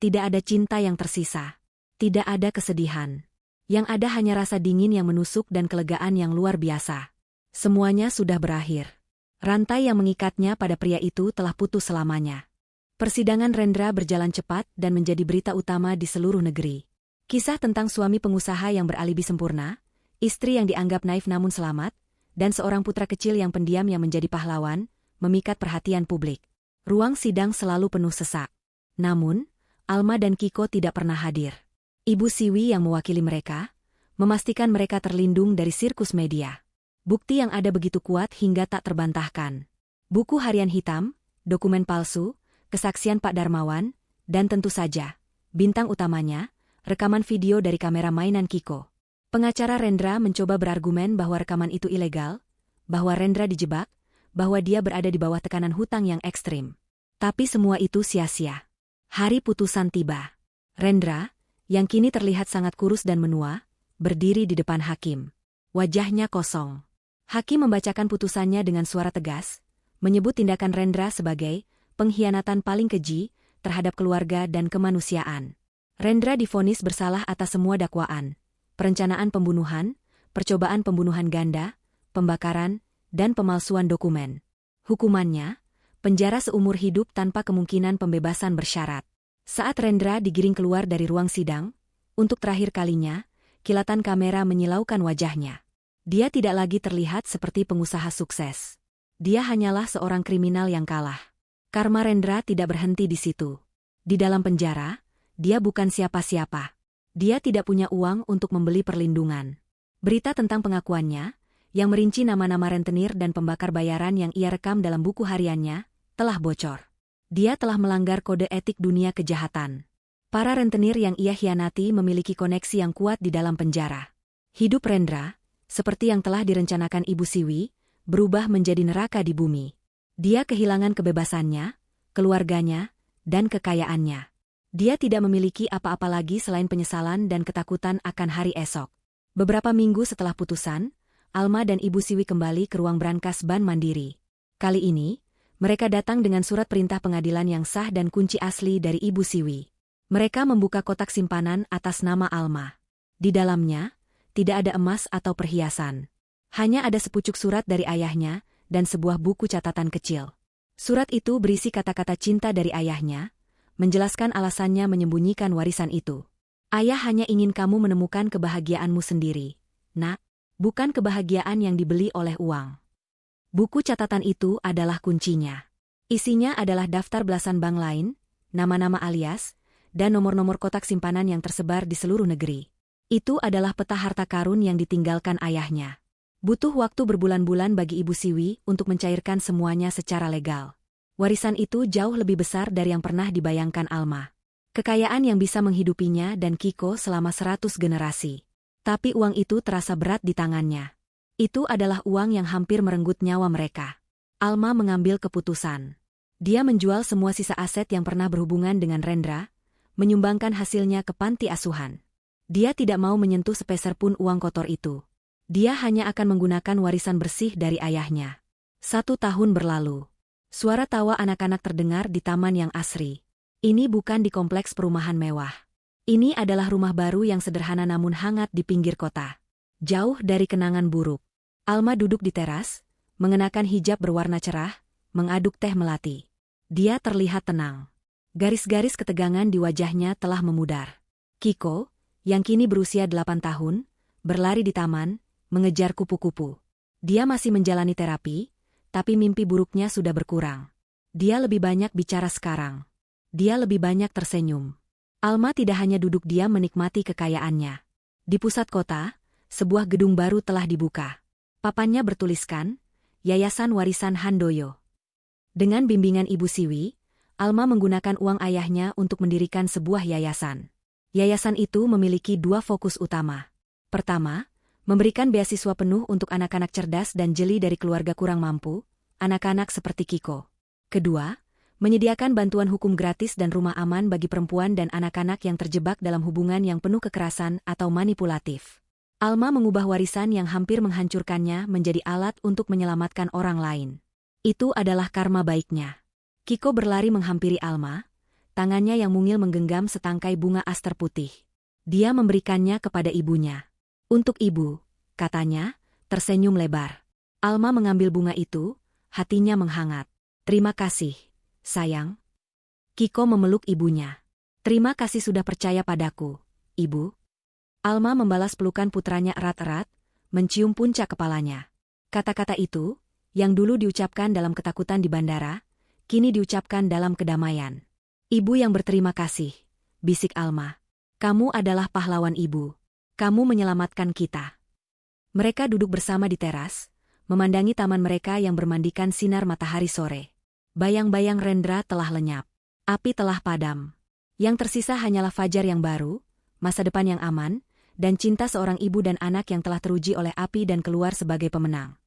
Tidak ada cinta yang tersisa. Tidak ada kesedihan. Yang ada hanya rasa dingin yang menusuk dan kelegaan yang luar biasa. Semuanya sudah berakhir. Rantai yang mengikatnya pada pria itu telah putus selamanya. Persidangan Rendra berjalan cepat dan menjadi berita utama di seluruh negeri. Kisah tentang suami pengusaha yang beralibi sempurna, istri yang dianggap naif namun selamat, dan seorang putra kecil yang pendiam yang menjadi pahlawan, memikat perhatian publik. Ruang sidang selalu penuh sesak. Namun, Alma dan Kiko tidak pernah hadir. Ibu Siwi yang mewakili mereka, memastikan mereka terlindung dari sirkus media. Bukti yang ada begitu kuat hingga tak terbantahkan. Buku harian hitam, dokumen palsu, kesaksian Pak Darmawan, dan tentu saja, bintang utamanya, rekaman video dari kamera mainan Kiko. Pengacara Rendra mencoba berargumen bahwa rekaman itu ilegal, bahwa Rendra dijebak, bahwa dia berada di bawah tekanan hutang yang ekstrim. Tapi semua itu sia-sia. Hari putusan tiba. Rendra, yang kini terlihat sangat kurus dan menua, berdiri di depan hakim. Wajahnya kosong. Hakim membacakan putusannya dengan suara tegas, menyebut tindakan Rendra sebagai pengkhianatan paling keji terhadap keluarga dan kemanusiaan. Rendra divonis bersalah atas semua dakwaan, perencanaan pembunuhan, percobaan pembunuhan ganda, pembakaran, dan pemalsuan dokumen. Hukumannya, penjara seumur hidup tanpa kemungkinan pembebasan bersyarat. Saat Rendra digiring keluar dari ruang sidang, untuk terakhir kalinya, kilatan kamera menyilaukan wajahnya. Dia tidak lagi terlihat seperti pengusaha sukses. Dia hanyalah seorang kriminal yang kalah. Karma Rendra tidak berhenti di situ. Di dalam penjara, dia bukan siapa-siapa. Dia tidak punya uang untuk membeli perlindungan. Berita tentang pengakuannya, yang merinci nama-nama rentenir dan pembakar bayaran yang ia rekam dalam buku hariannya, telah bocor. Dia telah melanggar kode etik dunia kejahatan. Para rentenir yang ia hianati memiliki koneksi yang kuat di dalam penjara. Hidup Rendra, seperti yang telah direncanakan Ibu Siwi, berubah menjadi neraka di bumi. Dia kehilangan kebebasannya, keluarganya, dan kekayaannya. Dia tidak memiliki apa-apa lagi selain penyesalan dan ketakutan akan hari esok. Beberapa minggu setelah putusan, Alma dan Ibu Siwi kembali ke ruang brankas Bank Mandiri. Kali ini, mereka datang dengan surat perintah pengadilan yang sah dan kunci asli dari Ibu Siwi. Mereka membuka kotak simpanan atas nama Alma. Di dalamnya, tidak ada emas atau perhiasan. Hanya ada sepucuk surat dari ayahnya dan sebuah buku catatan kecil. Surat itu berisi kata-kata cinta dari ayahnya, menjelaskan alasannya menyembunyikan warisan itu. Ayah hanya ingin kamu menemukan kebahagiaanmu sendiri, nak, bukan kebahagiaan yang dibeli oleh uang. Buku catatan itu adalah kuncinya. Isinya adalah daftar belasan bank lain, nama-nama alias, dan nomor-nomor kotak simpanan yang tersebar di seluruh negeri. Itu adalah peta harta karun yang ditinggalkan ayahnya. Butuh waktu berbulan-bulan bagi Ibu Siwi untuk mencairkan semuanya secara legal. Warisan itu jauh lebih besar dari yang pernah dibayangkan Alma. Kekayaan yang bisa menghidupinya dan Kiko selama 100 generasi. Tapi uang itu terasa berat di tangannya. Itu adalah uang yang hampir merenggut nyawa mereka. Alma mengambil keputusan. Dia menjual semua sisa aset yang pernah berhubungan dengan Rendra, menyumbangkan hasilnya ke panti asuhan. Dia tidak mau menyentuh sepeser pun uang kotor itu. Dia hanya akan menggunakan warisan bersih dari ayahnya. 1 tahun berlalu. Suara tawa anak-anak terdengar di taman yang asri. Ini bukan di kompleks perumahan mewah. Ini adalah rumah baru yang sederhana namun hangat di pinggir kota. Jauh dari kenangan buruk. Alma duduk di teras, mengenakan hijab berwarna cerah, mengaduk teh melati. Dia terlihat tenang. Garis-garis ketegangan di wajahnya telah memudar. Kiko, yang kini berusia 8 tahun, berlari di taman, mengejar kupu-kupu. Dia masih menjalani terapi, tapi mimpi buruknya sudah berkurang. Dia lebih banyak bicara sekarang. Dia lebih banyak tersenyum. Alma tidak hanya duduk diam menikmati kekayaannya. Di pusat kota, sebuah gedung baru telah dibuka. Papannya bertuliskan, Yayasan Warisan Handoyo. Dengan bimbingan Ibu Siwi, Alma menggunakan uang ayahnya untuk mendirikan sebuah yayasan. Yayasan itu memiliki 2 fokus utama. Pertama, Memberikan beasiswa penuh untuk anak-anak cerdas dan jeli dari keluarga kurang mampu, anak-anak seperti Kiko. Kedua, menyediakan bantuan hukum gratis dan rumah aman bagi perempuan dan anak-anak yang terjebak dalam hubungan yang penuh kekerasan atau manipulatif. Alma mengubah warisan yang hampir menghancurkannya menjadi alat untuk menyelamatkan orang lain. Itu adalah karma baiknya. Kiko berlari menghampiri Alma, tangannya yang mungil menggenggam setangkai bunga aster putih. Dia memberikannya kepada ibunya. Untuk ibu, katanya, tersenyum lebar. Alma mengambil bunga itu, hatinya menghangat. Terima kasih, sayang. Kiko memeluk ibunya. Terima kasih sudah percaya padaku, ibu. Alma membalas pelukan putranya erat-erat, mencium puncak kepalanya. Kata-kata itu, yang dulu diucapkan dalam ketakutan di bandara, kini diucapkan dalam kedamaian. Ibu yang berterima kasih, bisik Alma. Kamu adalah pahlawan ibu. Kamu menyelamatkan kita. Mereka duduk bersama di teras, memandangi taman mereka yang bermandikan sinar matahari sore. Bayang-bayang Rendra telah lenyap. Api telah padam. Yang tersisa hanyalah fajar yang baru, masa depan yang aman, dan cinta seorang ibu dan anak yang telah teruji oleh api dan keluar sebagai pemenang.